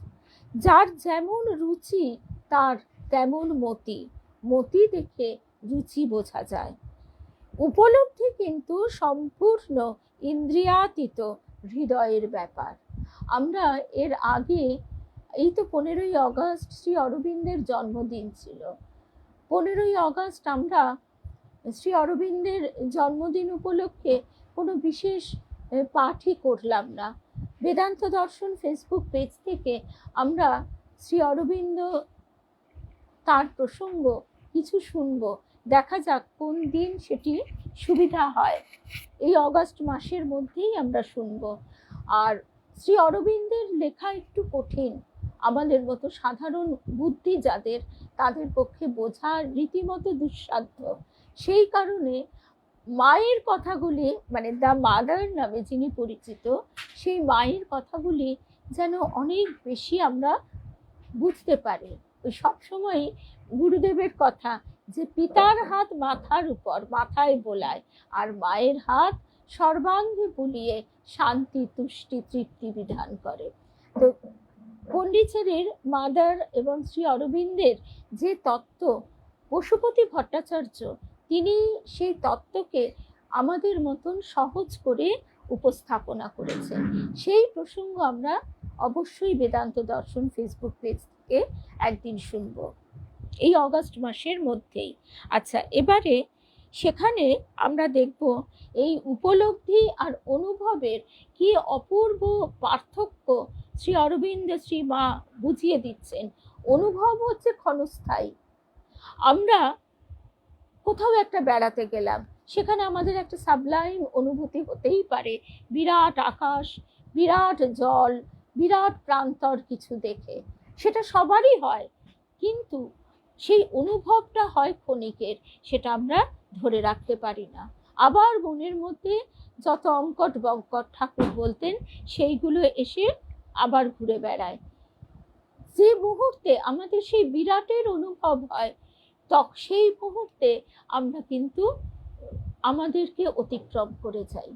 যার যেমন রুচি তার তেমন মতি, মতি দেখে রুচি বোঝা যায়। উপলব্ধি কিন্তু সম্পূর্ণ ইন্দ্রিয়াতীত হৃদয়ের ব্যাপার। আমরা এর আগে, এই তো 15ই আগস্ট শ্রী অরবিন্দের জন্মদিন ছিল। 15ই আগস্ট আমরা শ্রী অরবিন্দের জন্মদিন উপলক্ষে কোনো বিশেষ পাঠই করলাম না। বেদান্ত দর্শন ফেসবুক পেজ থেকে আমরা শ্রী অরবিন্দ, তার প্রসঙ্গ কিছু শুনবো। দেখা যাক কোন দিন সেটি সুবিধা হয়। এই অগাস্ট মাসের মধ্যেই আমরা শুনবো। আর শ্রী অরবিন্দের লেখা একটু কঠিন, আমাদের মতো সাধারণ বুদ্ধি যাদের, তাদের পক্ষে বোঝা রীতিমতো দুঃসাধ্য। সেই কারণে মায়ের কথাগুলি, মানে দ্য মাদার নামে যিনি পরিচিত, সেই মায়ের কথাগুলি যেন অনেক বেশি আমরা বুঝতে পারি। ওই সবসময় গুরুদেবের কথা যে পিতার হাত মাথার উপর, মাথায় বোলায়, আর মায়ের হাত সর্বাঙ্গে বুলিয়ে শান্তি, তুষ্টি, তৃপ্তি বিধান করে। তো পণ্ডিচেরির মাদার এবং শ্রী অরবিন্দের যে তত্ত্ব, পশুপতি ভট্টাচার্য তিনি সেই তত্ত্বকে আমাদের মতন সহজ করে উপস্থাপনা করেছেন। সেই প্রসঙ্গ আমরা অবশ্যই বেদান্ত দর্শন ফেসবুক পেজ থেকে একদিন শুনব এই অগাস্ট মাসের মধ্যেই। আচ্ছা, এবারে সেখানে আমরা দেখব এই উপলব্ধি আর অনুভবের কি অপূর্ব পার্থক্য শ্রী অরবিন্দ, শ্রী মা বুঝিয়ে দিচ্ছেন। অনুভব হচ্ছে ক্ষণস্থায়ী। আমরা কোথাও একটা বেড়াতে গেলাম, সেখানে আমাদের একটা সাবলাইম অনুভূতি হতেই পারে, বিরাট আকাশ, বিরাট জল, বিরাট প্রান্তর কিছু দেখে, সেটা সবারই হয়, কিন্তু সেই অনুভবটা হয় ক্ষণিকের, সেটা আমরা ধরে রাখতে পারি না। আবার মনের মধ্যে যত অঙ্কট বঙ্কট ঠাকুর বলতেন সেইগুলো এসে আবার ঘুরে বেড়ায়। যে মুহূর্তে আমাদের সেই বিরাটের অনুভব হয়, সেই মুহূর্তে আমরা কিন্তু আমাদেরকে অতিক্রম করে যাই।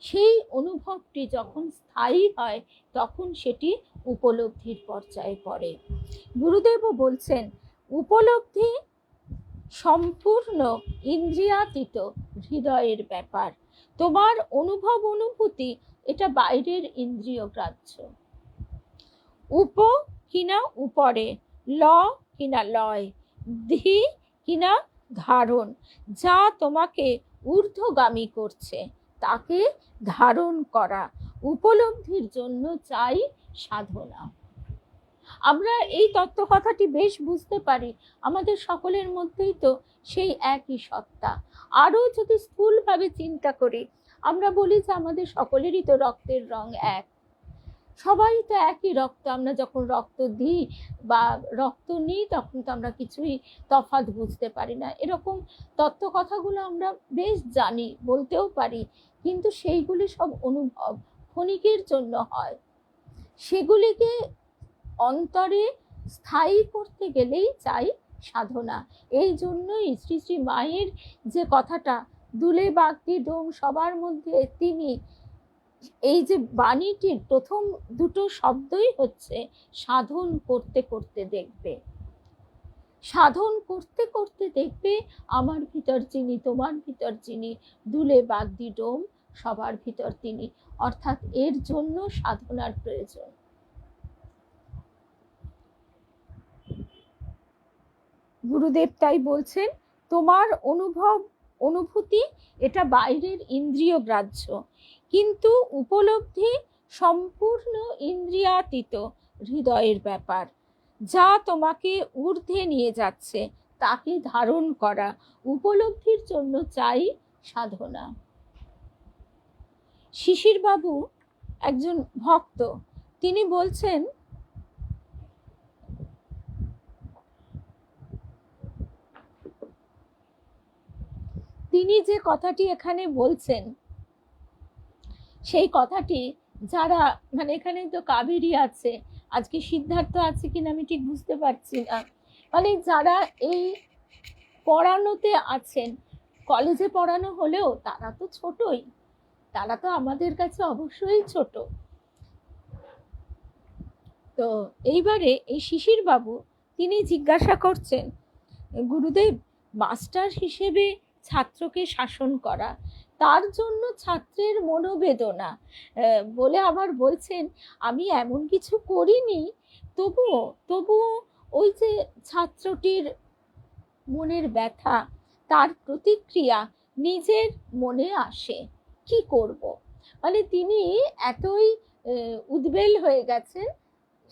সেই অনুভবটি যখন স্থায়ী হয় তখন সেটি উপলব্ধির পর্যায়ে পড়ে। গুরুদেবও বলছেন উপলব্ধি সম্পূর্ণ ইন্দ্রিয়াতীত হৃদয়ের ব্যাপার। তোমার অনুভব, অনুভূতি, এটা বাইরের ইন্দ্রিয় গ্রাহ্য। উপ কিনা উপরে, ল কিনা লয়, ধি কিনা ধারণ, যা তোমাকে ঊর্ধ্বগামী করছে তাকে ধারণ করা। উপলব্ধির জন্য চাই সাধনা। আমরা এই তত্ত্ব কথাটি বেশ বুঝতে পারি, আমাদের সকলের মধ্যেই তো সেই একই সত্তা। আরও যদি স্থূলভাবে চিন্তা করি, আমরা বলি যে আমাদের সকলেরই তো রক্তের রং এক, সবাই তো একই রক্ত। আমরা যখন রক্ত দিই বা রক্ত নিই তখন তো আমরা কিছুই তফাৎ বুঝতে পারি না। এরকম তত্ত্ব কথাগুলো আমরা বেশ জানি, বলতেও পারি, কিন্তু সেইগুলি সব অনুভব, ক্ষণিকের জন্য হয়। সেগুলিকে অন্তরে স্থায়ী করতে গেলেই চাই সাধনা। এই জন্যই শ্রী শ্রী মায়ের যে কথাটা, দুলে বাগদি ডোম সবার মধ্যে তিনি, এই যে বাণীটির প্রথম দুটো শব্দই হচ্ছে সাধন করতে করতে দেখবে। সাধন করতে করতে দেখবে আমার ভিতর যিনি, তোমার ভিতর যিনি, দুলে বাগদি ডোম সবার ভিতর তিনি। অর্থাৎ এর জন্য সাধনার প্রয়োজন। গুরুদেব তাই বলছেন, তোমার অনুভূতি এটা বাইরের ইন্দ্রিয় গ্রাহ্য, কিন্তু উপলব্ধি সম্পূর্ণ ইন্দ্রিয়াতীত হৃদয়ের ব্যাপার, যা তোমাকে ঊর্ধ্বে নিয়ে যাচ্ছে তাকে ধারণ করা। উপলব্ধির জন্য চাই সাধনা। শিশির বাবু একজন ভক্ত, তিনি বলছেন, তিনি যে কথাটি এখানে বলছেন সেই কথাটি যারা এখানে তো কাবেরী আছে, আজকে সিদ্ধার্থ আছে কিনা আমি ঠিক বুঝতে পারছি না, যারা এই পড়ানোতে আছেন, কলেজে পড়ানো হলেও তারা তো ছোটই, তারা তো আমাদের কাছে অবশ্যই ছোট। তো এইবারে এই শিশির বাবু তিনি জিজ্ঞাসা করছেন, গুরুদেব, মাস্টার হিসেবে ছাত্রকে শাসন করা, তার জন্য ছাত্রের মনোবেদনা বলে আবার বলছেন, আমি এমন কিছু করিনি, তবুও ওই যে ছাত্রটির মনের ব্যথা, তার প্রতিক্রিয়া নিজের মনে আসে, কি করব। তিনি এতই উদ্বেল হয়ে গেছেন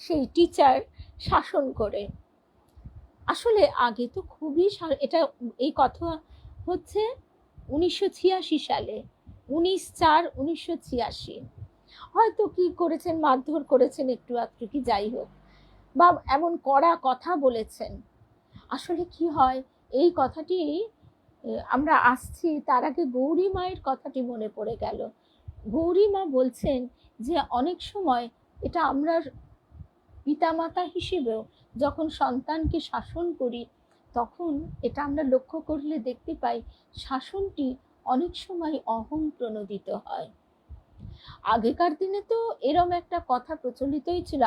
সেই টিচার শাসন করে। আসলে আগে তো খুবই, এটা এই কথা হচ্ছে 1986 সালে, 19/4/1986। হয়তো কি করেছেন, মারধর করেছেন একটু আধটু, কি যাই হোক, বা এমন কড়া কথা বলেছেন। আসলে কি হয়, এই কথাটি আমরা আসছি তার আগে গৌরী মায়ের কথাটি মনে পড়ে গেল। গৌরী মা বলছেন যে অনেক সময় এটা আমরা পিতামাতা হিসেবেও যখন সন্তানকে শাসন করি, তখন এটা আমরা লক্ষ্য করলে দেখতে পাই শাসনটি অনেক সময় অহং প্রণোদিত হয়। আগেকার দিনে তো এরম একটা কথা প্রচলিতই ছিল,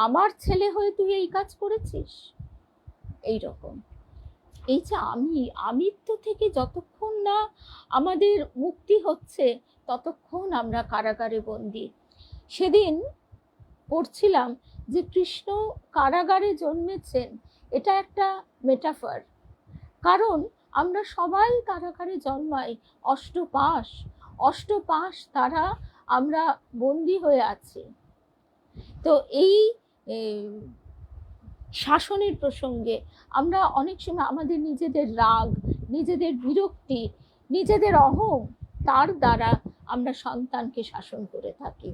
আমার ছেলে হয়ে তুই এই কাজ করেছিস, এইরকম। এই যে আমিত্ব থেকে যতক্ষণ না আমাদের মুক্তি হচ্ছে ততক্ষণ আমরা কারাগারে বন্দী। সেদিন পড়ছিলাম যে কৃষ্ণ কারাগারে জন্মেছেন, এটা একটা মেটাফর, কারণ আমরা সবাই কারাগারে জন্মাই, অষ্টপাশ তারা আমরা বন্দী হয়ে আছি। তো এই শাসনের প্রসঙ্গে আমরা অনেক সময় আমাদের নিজেদের রাগ, নিজেদের বিরক্তি, নিজেদের অহং, তার দ্বারা আমরা সন্তানকে শাসন করে থাকি,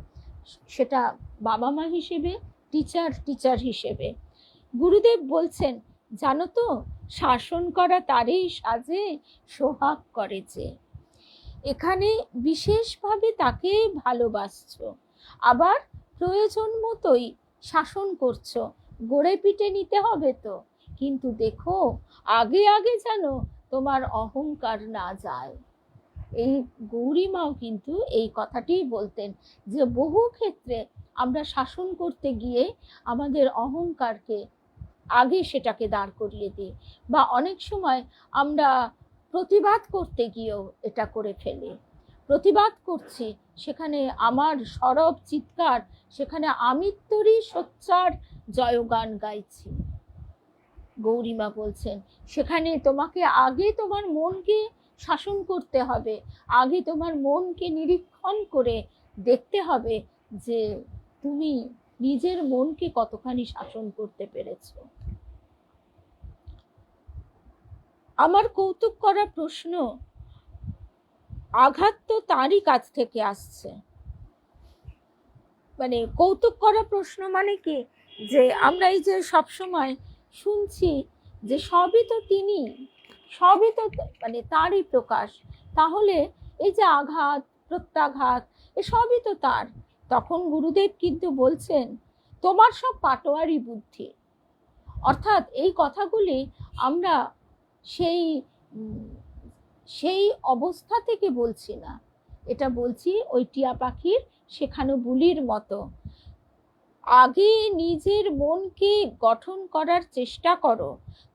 সেটা বাবা মা হিসেবে, টিচার হিসেবে। গুরুদেব বলছেন, জানো তো, শাসন করা তারই সাজে সোহাগ করে যে। এখানে বিশেষভাবে তাকে ভালোবাসছো, আবার প্রয়োজন মতোই শাসন করছো, গড়ে পিটে নিতে হবে তো, কিন্তু দেখো আগে যেন তোমার অহংকার না যায়। এই গৌরীমাও কিন্তু এই কথাটি বলতেন যে বহু ক্ষেত্রে আমরা শাসন করতে গিয়ে আমাদের অহংকারকে আগে সেটাকে দাঁড় করিয়ে দিই, বা অনেক সময় আমরা প্রতিবাদ করতে গিয়েও এটা করে ফেলি। প্রতিবাদ করছি, সেখানে আমার সরব চিৎকার, সেখানে আমিত্বরই সোচ্চার জয়গান গাইছি। গৌরীমা বলছেন, সেখানে তোমাকে আগে তোমার মনকে শাসন করতে হবে, আগে তোমার মনকে নিরীক্ষণ করে দেখতে হবে যে তুমি নিজের মনকে কতখানি শাসন করতে পেরেছো। আমার কৌতুক করা প্রশ্ন, আঘাত তো তারই কাছ থেকে আসছে। কৌতুক করা প্রশ্ন মানে কি, যে আমরা এই যে সবসময় শুনছি যে সবই তো তিনি, সবই তো তারই প্রকাশ, তাহলে এই যে আঘাত প্রত্যাঘাত এসবই তো তার। তখন গুরুদেব কিন্তু বলছেন, তোমার সব পাটোয়ারি বুদ্ধি। অর্থাৎ এই কথাগুলি আমরা সেই অবস্থা থেকে বলছি না, এটা বলছি ওই টিয়া পাখির শেখানো বুলির মতো। আগে নিজের মনকে গঠন করার চেষ্টা করো,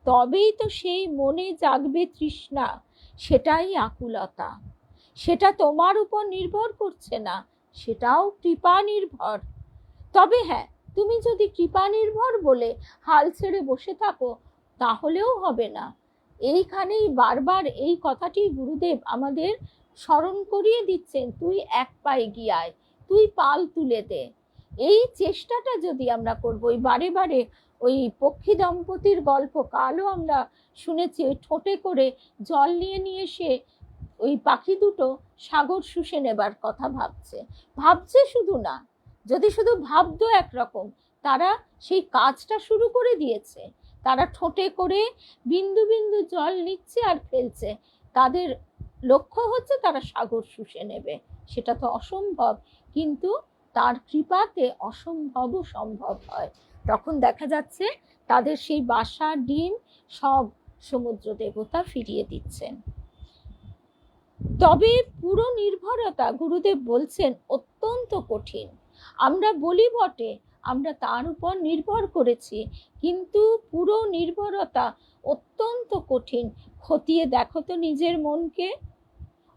তবেই তো সেই মনে জাগবে তৃষ্ণা, সেটাই আকুলতা। সেটা তোমার উপর নির্ভর করছে না, সেটাও কৃপা নির্ভর। তবে হ্যাঁ, তুমি যদি কৃপা নির্ভর বলে হাল ছেড়ে বসে থাকো, তাহলেও হবে না। এইখানেই বারবার এই কথাটি গুরুদেব আমাদের স্মরণ করিয়ে দিচ্ছেন, তুই এক পায়ে গিয়ে আয়, তুই পাল তুলে দে। এই চেষ্টাটা যদি আমরা করবো, ওই বারে বারে ওই পক্ষী দম্পতির গল্প কালও আমরা শুনেছি, ওই ঠোঁটে করে জল নিয়ে নিয়ে সে ওই পাখি দুটো সাগর শুষে নেবার কথা ভাবছে শুধু না, যদি শুধু ভাবতো একরকম, তারা সেই কাজটা শুরু করে দিয়েছে। তারা ঠোঁটে করে বিন্দু বিন্দু জল নিচ্ছে আর ফেলছে, তাদের লক্ষ্য হচ্ছে তারা সাগর শুষে নেবে। সেটা তো অসম্ভব, কিন্তু তার কৃপাতে অসম্ভবও সম্ভব হয়। তখন দেখা যাচ্ছে তাদের সেই বাসা ডিম সব সমুদ্র দেবতা ফিরিয়ে দিচ্ছেন। তবে পুরো নির্ভরতা গুরুদেব বলছেন অত্যন্ত কঠিন। আমরা বলি বটে আমরা তার উপর নির্ভর করেছি, কিন্তু পুরো নির্ভরতা অত্যন্ত কঠিন। খতিয়ে দেখো তো নিজের মনকে,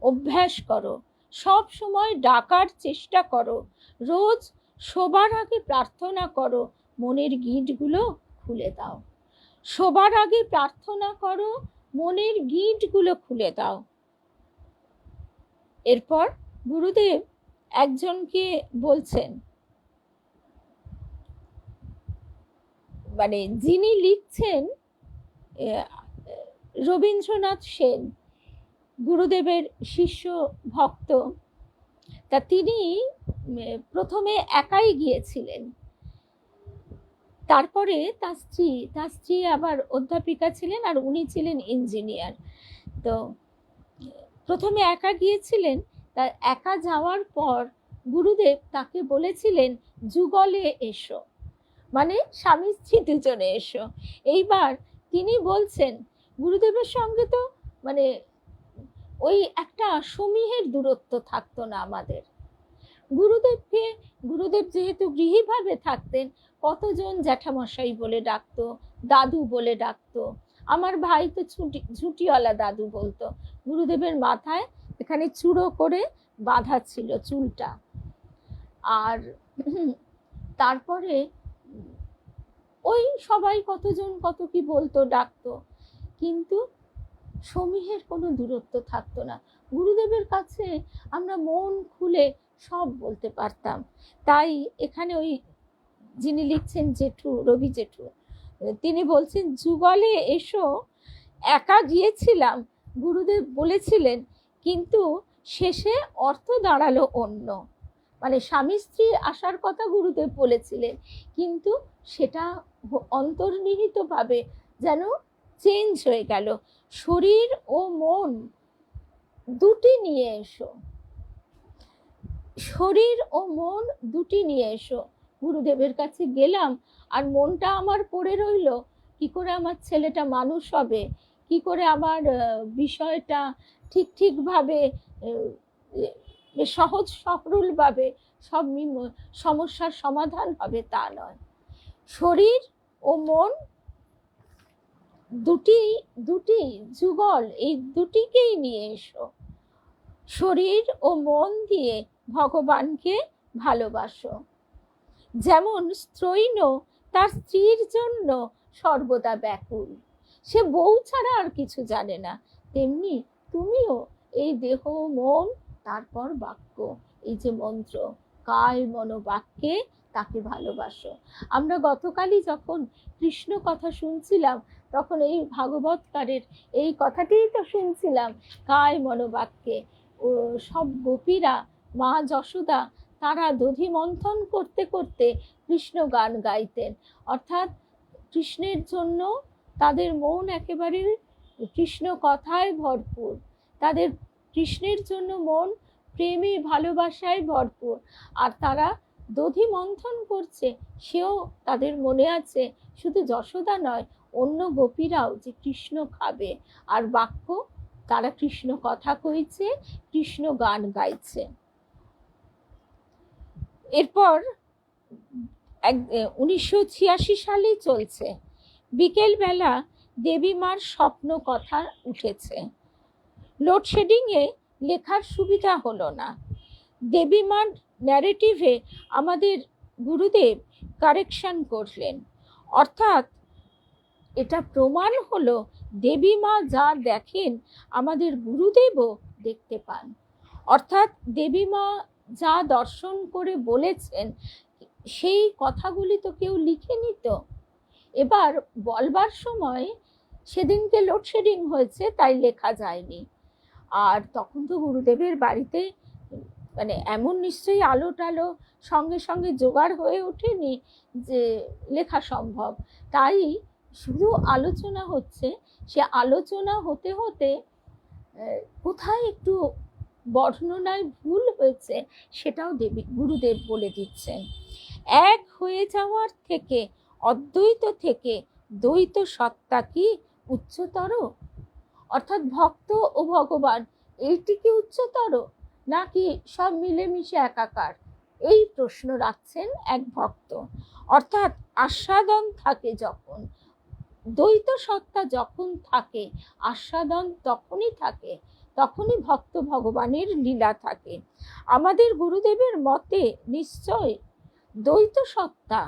অভ্যাস করো, সব সময় ডাকার চেষ্টা করো, রোজ শোবার আগে প্রার্থনা করো, মনের গিঁটগুলো খুলে দাও। শোবার আগে প্রার্থনা করো, মনের গিঁটগুলো খুলে দাও। এরপর গুরুদেব একজনকে বলছেন, মানে যিনি লিখছেন রবীন্দ্রনাথ সেন, গুরুদেবের শিষ্য ভক্ত, তা তিনি প্রথমে একাই গিয়েছিলেন, তারপরে তার স্ত্রী আবার অধ্যাপিকা ছিলেন আর উনি ছিলেন ইঞ্জিনিয়ার। তো প্রথমে একা গিয়েছিলেন, তার একা যাওয়ার পর গুরুদেব তাকে বলেছিলেন যুগলে এসো, মানে স্বামী স্ত্রী দুজনে এসো। এইবার তিনি বলছেন গুরুদেবের সঙ্গে তো মানে ওই একটা সমীহের দূরত্ব থাকতো না আমাদের। গুরুদেব যেহেতু গৃহীভাবে থাকতেন, কতজন জ্যাঠামশাই বলে ডাকতো, দাদু বলে ডাকতো। আমার ভাই তো ঝুটিওয়ালা দাদু বলতো। গুরুদেবের মাথায় এখানে চূড়ো করে বাঁধা ছিল চুলটা, আর তারপরে ওই সবাই কতজন কত কি বলতো, ডাকতো, কিন্তু সমীহের কোনো দূরত্ব থাকতো না। গুরুদেবের কাছে আমরা মন খুলে সব বলতে পারতাম। তাই এখানে ওই যিনি লিখছেন জেঠু, রবি জেঠু, তিনি বলছেন যুগলে এসো, একা গিয়েছিলাম, গুরুদেব বলেছিলেন, কিন্তু শেষে অর্থ দাঁড়ালো অন্য। মানে স্বামী স্ত্রী আসার কথা গুরুদেব বলেছিলেন, কিন্তু সেটা অন্তর্নিহিতভাবে যেন চেঞ্জ হয়ে গেল। শরীর ও মন দুটি নিয়ে এসো, শরীর ও মন দুটি নিয়ে এসো। গুরুদেবের কাছে গেলাম আর মনটা আমার পড়ে রইল, কি করে আমার ছেলেটা মানুষ হবে, কি করে আমার বিষয়টা ঠিকভাবে সহজ সরলভাবে সব সমস্যার সমাধান হবে, তা নয়। শরীর ও মন দুটি যুগল, এই দুটিকেই নিয়ে এসো। শরীর ও মন দিয়ে ভগবানকে ভালোবাসো। যেমন স্ত্রৈণ তার স্ত্রীর জন্য সর্বদা ব্যাকুল, সে বউ ছাড়া আর কিছু জানে না, তেমনি তুমিও এই দেহ মন তারপর বাক্য, এই যে মন্ত্র, কায় মন বাক্যে তাকে ভালোবাসো। আমরা গতকালই যখন কৃষ্ণ কথা শুনছিলাম, তখন এই ভাগবতকারের এই কথাটিই তো শুনছিলাম, কায় মন বাক্যে। ও সব গোপীরা, মা যশোদা, তারা দধি মন্থন করতে করতে কৃষ্ণ গান গাইতেন। অর্থাৎ কৃষ্ণের জন্য তাদের মন একেবারে কৃষ্ণ কথায় ভরপুর, তাদের কৃষ্ণের জন্য মন প্রেমে ভালোবাসায় ভরপুর। আর তারা দধি মন্থন করছে, সেও তাদের মনে আছে, শুধু যশোদা নয়, অন্য গোপীরাও যে কৃষ্ণ খাবে। আর বাক্য, তারা কৃষ্ণ কথা কইছে, কৃষ্ণ গান গাইছে। এরপর 1986 সালেই চলছে, বিকেলবেলা দেবী মার স্বপ্ন কথা উঠেছে। লোডশেডিংয়ে লেখার সুবিধা হলো না। দেবী মার ন্যারেটিভে আমাদের গুরুদেব কারেকশন করলেন, অর্থাৎ এটা প্রমাণ হলো দেবী মা যা দেখেন আমাদের গুরুদেবও দেখতে পান। অর্থাৎ দেবী মা যা দর্শন করে বলেছেন সেই কথাগুলি তো কেউ লিখেনি। তো এবার বলবার সময় সেদিনকে লোডশেডিং হয়েছে, তাই লেখা যায়নি। আর তখন তো গুরুদেবের বাড়িতে মানে এমন নিশ্চয়ই আলো টালো সঙ্গে সঙ্গে জোগাড় হয়ে ওঠেনি যে লেখা সম্ভব। তাই শুধু আলোচনা হচ্ছে, সে আলোচনা হতে হতে কোথায় একটু বর্ণনায় ভুল হয়েছে সেটাও গুরুদেব বলে দিচ্ছেন। এক হয়ে যাওয়ার থেকে, অদ্বৈত থেকে দ্বৈত সত্তা কি উচ্চতর? অর্থাৎ ভক্ত ও ভগবান এইটি কি উচ্চতর, নাকি সব মিলেমিশে একাকার? এই প্রশ্ন রাখছেন এক ভক্ত। অর্থাৎ আস্বাদন থাকে যখন, দ্বৈত সত্তা যখন থাকে, আস্বাদন তখনই থাকে, তখনই ভক্ত ভগবানের লীলা থাকে। আমাদের গুরুদেবের মতে নিশ্চয় দ্বৈত সত্তা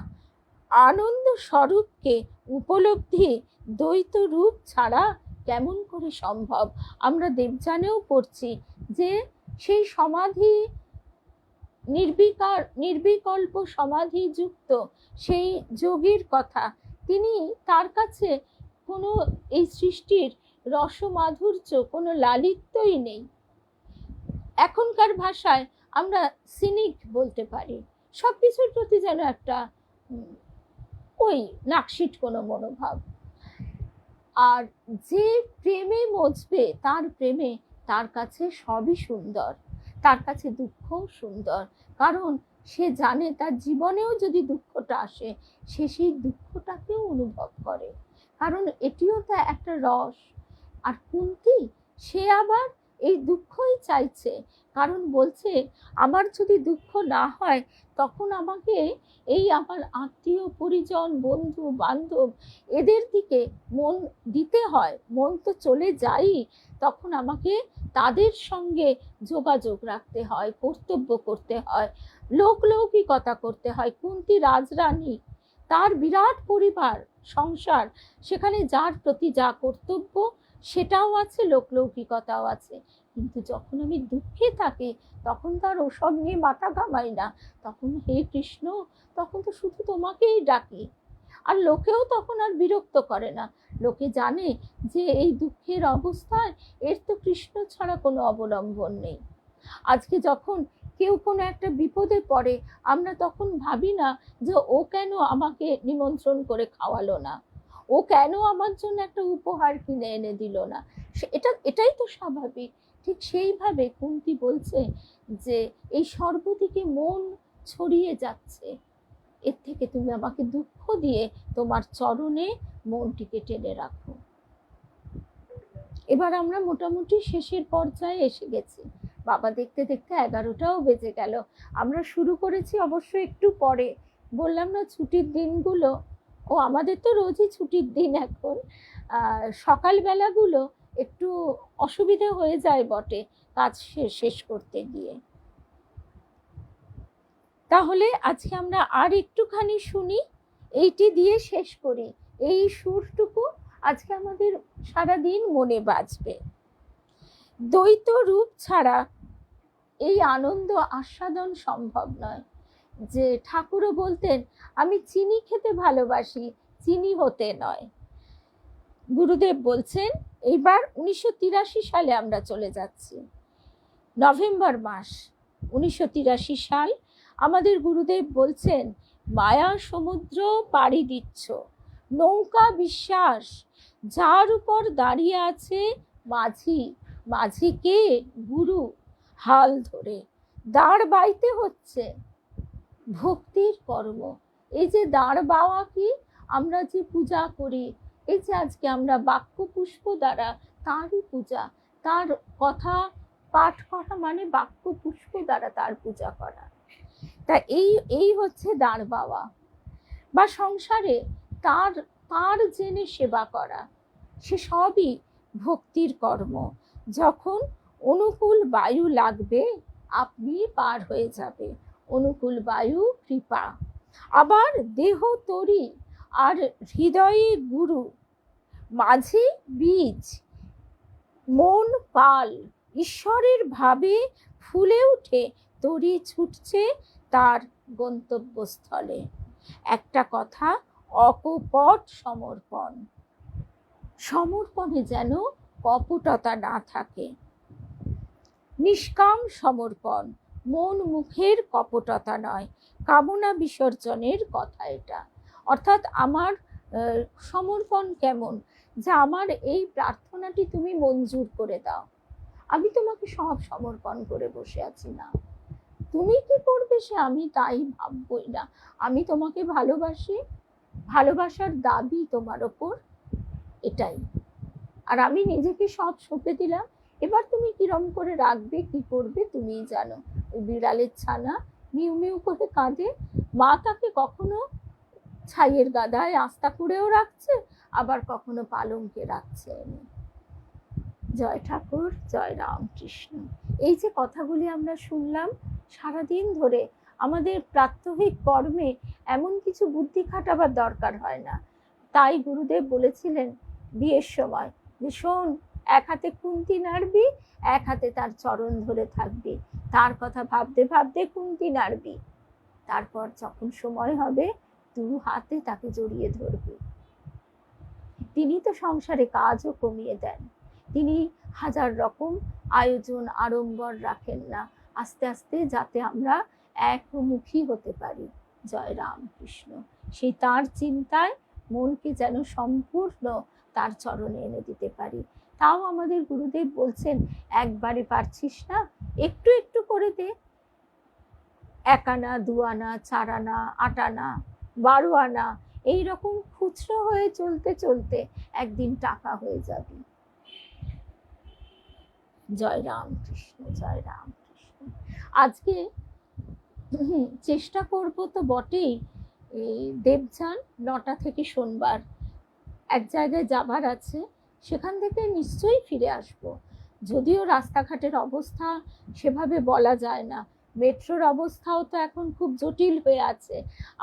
আনন্দ স্বরূপকে উপলব্ধি দ্বৈত রূপ ছাড়া কেমন করে সম্ভব? আমরা দেবযানেও পড়ছি যে সেই সমাধি নির্বিকল্প সমাধি যুক্ত সেই যোগীর কথা, তিনি তার কাছে কোনো এই সৃষ্টির রসমাধুর্য, কোনো লালিত্যই নেই। এখনকার ভাষায় আমরা সিনিক বলতে পারি। সব কিছুর প্রতি যেন একটা ওই নাকশিট কোনো মনোভাব। আর যে প্রেমে মজবে তার প্রেমে, তার কাছে সবই সুন্দর, তার কাছে দুঃখও সুন্দর। কারণ সে জানে তার জীবনেও যদি দুঃখটা আসে, সে সেই দুঃখটাকেও অনুভব করে, কারণ এটিও তা একটা রস। আর কুন্তী সে আবার এই দুঃখই চাইছে, কারণ বলছে আমার যদি দুঃখ না হয় তখন আমাকে এই আমার আত্মীয় পরিজন বন্ধু বান্ধব এদের দিকে মন দিতে হয়, মন তো চলে যাই, তখন আমাকে তাদের সঙ্গে যোগাযোগ রাখতে হয়, কর্তব্য করতে হয়, লোকলৌকিকতা করতে হয়। কুন্তী রাজরানী, তার বিরাট পরিবার সংসার, সেখানে যার প্রতি যা কর্তব্য সেটাও আছে, লোকলৌকিকতাও আছে। কিন্তু যখন আমি দুঃখে থাকি তখন তার ওসব নিয়ে মাথা ঘামাই না, তখন হে কৃষ্ণ, তখন তো শুধু তোমাকেই ডাকি। আর লোকেও তখন আর বিরক্ত করে না, লোকে জানে যে এই দুঃখের অবস্থায় এর তো কৃষ্ণ ছাড়া কোনো অবলম্বন নেই। আজকে যখন কেউ কোনো একটা বিপদে পড়ে, আমরা তখন ভাবি না যে ও কেন আমাকে নিমন্ত্রণ করে খাওয়ালো না, ও কেন আমার জন্য একটা উপহার কিনে এনে দিল না, এটাই তো স্বাভাবিক। ঠিক সেইভাবে কুন্তী বলছে যে এই সর্বদিকে মন ছড়িয়ে যাচ্ছে, এর থেকে তুমি আমাকে দুঃখ দিয়ে তোমার চরণে মনটিকে টেনে রাখো। এবার আমরা মোটামুটি শেষের পর্যায়ে এসে গেছি। বাবা দেখতে দেখতে 11টাও বেজে গেল। আমরা শুরু করেছি অবশ্য একটু পরে, বললাম না ছুটির দিনগুলো, ও আমাদের তো রোজই ছুটির দিন এখন, সকালবেলাগুলো একটু অসুবিধে হয়ে যায় বটে কাজ শেষ করতে গিয়ে। তাহলে আজকে আমরা আর একটুখানি শুনি, এইটি দিয়ে শেষ করি। এই সুরটুকু আজকে আমাদের সারাদিন মনে বাজবে। দ্বৈত রূপ ছাড়া এই আনন্দ আস্বাদন সম্ভব নয়। যে ঠাকুরও বলতেন আমি চিনি খেতে ভালোবাসি, চিনি হতে নয়। গুরুদেব বলছেন, এইবার 1983 সালে আমরা চলে যাচ্ছি, নভেম্বর মাস 1983 সাল। আমাদের গুরুদেব বলছেন, মায়া সমুদ্র পাড়ি দিচ্ছ, নৌকা বিশ্বাস, যার উপর দাঁড়িয়ে আছে মাঝি, মাঝিকে গুরু হাল ধরে দাঁড় বাইতে হচ্ছে ভক্তির কর্ম। এই যে দাঁড় বাওয়া কি, আমরা যে পূজা করি, এই যে আজকে আমরা বাক্য পুষ্প দ্বারা তারই পূজা, তার কথা পাঠ করা মানে বাক্য পুষ্প দ্বারা তার পূজা করা। তা এই হচ্ছে দাঁড় বাওয়া, বা সংসারে তার তার জেনে সেবা করা, সে সবই ভক্তির কর্ম। যখন অনুকূল বায়ু লাগবে আপনি পার হয়ে যাবে, অনুকূল বায়ু কৃপা। আবার দেহ তরি আর হৃদয়ে গুরু, মাঝে বীজ, মন পাল, ঈশ্বরের ভাবে ফুলে উঠে তরি ছুটছে তার গন্তব্যস্থলে। একটা কথা, অকপট সমর্পণ। সমর্পণে যেন কপটতা না থাকে, নিষ্কাম সমর্পণ, মন মুখের কপটতা নয়, কামনা বিসর্জনের কথা এটা। অর্থাৎ আমার সমর্পণ কেমন, যে আমার এই প্রার্থনাটি তুমি মঞ্জুর করে দাও, আমি তোমাকে সব সমর্পণ করে বসে আছি। না, তুমি কি করবে সে আমি তাই ভাববই না, আমি তোমাকে ভালোবাসি, ভালোবাসার দাবি তোমার ওপর, এটাই। আর আমি নিজেকে সব সঁপে দিলাম, এবার তুমি কিরম করে রাখবে, কি করবে তুমিই জানো। ওই বিড়ালের ছানা মিউ মিউ করে কাঁদে, মা তাকে কখনো ছাইয়ের গাদায় আস্তা করেও রাখছে, আবার কখনো পালঙ্কে রাখছে এনে। জয় ঠাকুর, জয় রামকৃষ্ণ। এই যে কথাগুলি আমরা শুনলাম সারাদিন ধরে, আমাদের প্রাত্যহিক কর্মে এমন কিছু বুদ্ধি খাটাবার দরকার হয় না। তাই গুরুদেব বলেছিলেন বিয়ের সময় যে শোন, এক হাতে খুন্তি নাড়বি, এক হাতে তার চরণ ধরে থাকবি, তার কথা ভাবতে ভাবতে খুন্তি নাড়বি, তারপর যখন সময় হবে দু হাতে তাকে জড়িয়ে ধরবি। তিনি তো সংসারে কাজও কমিয়ে দেন, তিনি হাজার রকম আয়োজন আড়ম্বর রাখেন না, আস্তে আস্তে যাতে আমরা একমুখী হতে পারি। জয় রামকৃষ্ণ। সেই তার চিন্তায় মনকে যেন সম্পূর্ণ তার চরণে এনে দিতে পারি। তাও আমাদের গুরুদেব বলছেন, একবারে পারছিস না, একটু একটু করে দে, 1 আনা 2 আনা 4 আনা 8 আনা 12 আনা, এইরকম খুচরো হয়ে চলতে চলতে একদিন টাকা হয়ে যাবে। জয় রামকৃষ্ণ, জয় রামকৃষ্ণ। আজকে চেষ্টা করব তো বটেই, দেবযান 9টা থেকে সোমবার এক জায়গায় যাবার আছে, সেখান থেকে নিশ্চয়ই ফিরে আসব। যদিও রাস্তাঘাটের অবস্থা সেভাবে বলা যায় না, মেট্রোর অবস্থাও তো এখন খুব জটিল হয়ে আছে।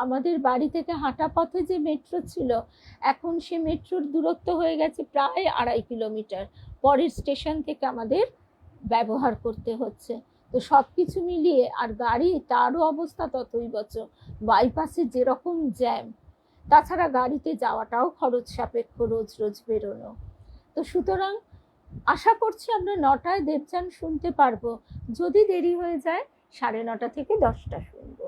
আমাদের বাড়ি থেকে হাঁটা পথে যে মেট্রো ছিল, এখন সে মেট্রোর দূরত্ব হয়ে গেছে প্রায় 2.5 কিলোমিটার, পরের স্টেশন থেকে আমাদের ব্যবহার করতে হচ্ছে। তো সব কিছু মিলিয়ে, আর গাড়ি তারও অবস্থা ততই বছর, বাইপাসে যেরকম জ্যাম, তাছাড়া গাড়িতে যাওয়াটাও খরচ সাপেক্ষ, রোজ রোজ বেরোনো। তো সুতরাং আশা করছি আমরা 9টায় দেবযান শুনতে পারবো, যদি দেরি হয়ে যায় 9:30 থেকে 10টা শুনবো।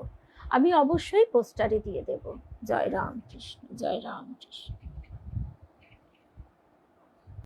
আমি অবশ্যই পোস্টারে দিয়ে দেব। জয় রামকৃষ্ণ, জয় রামকৃষ্ণ।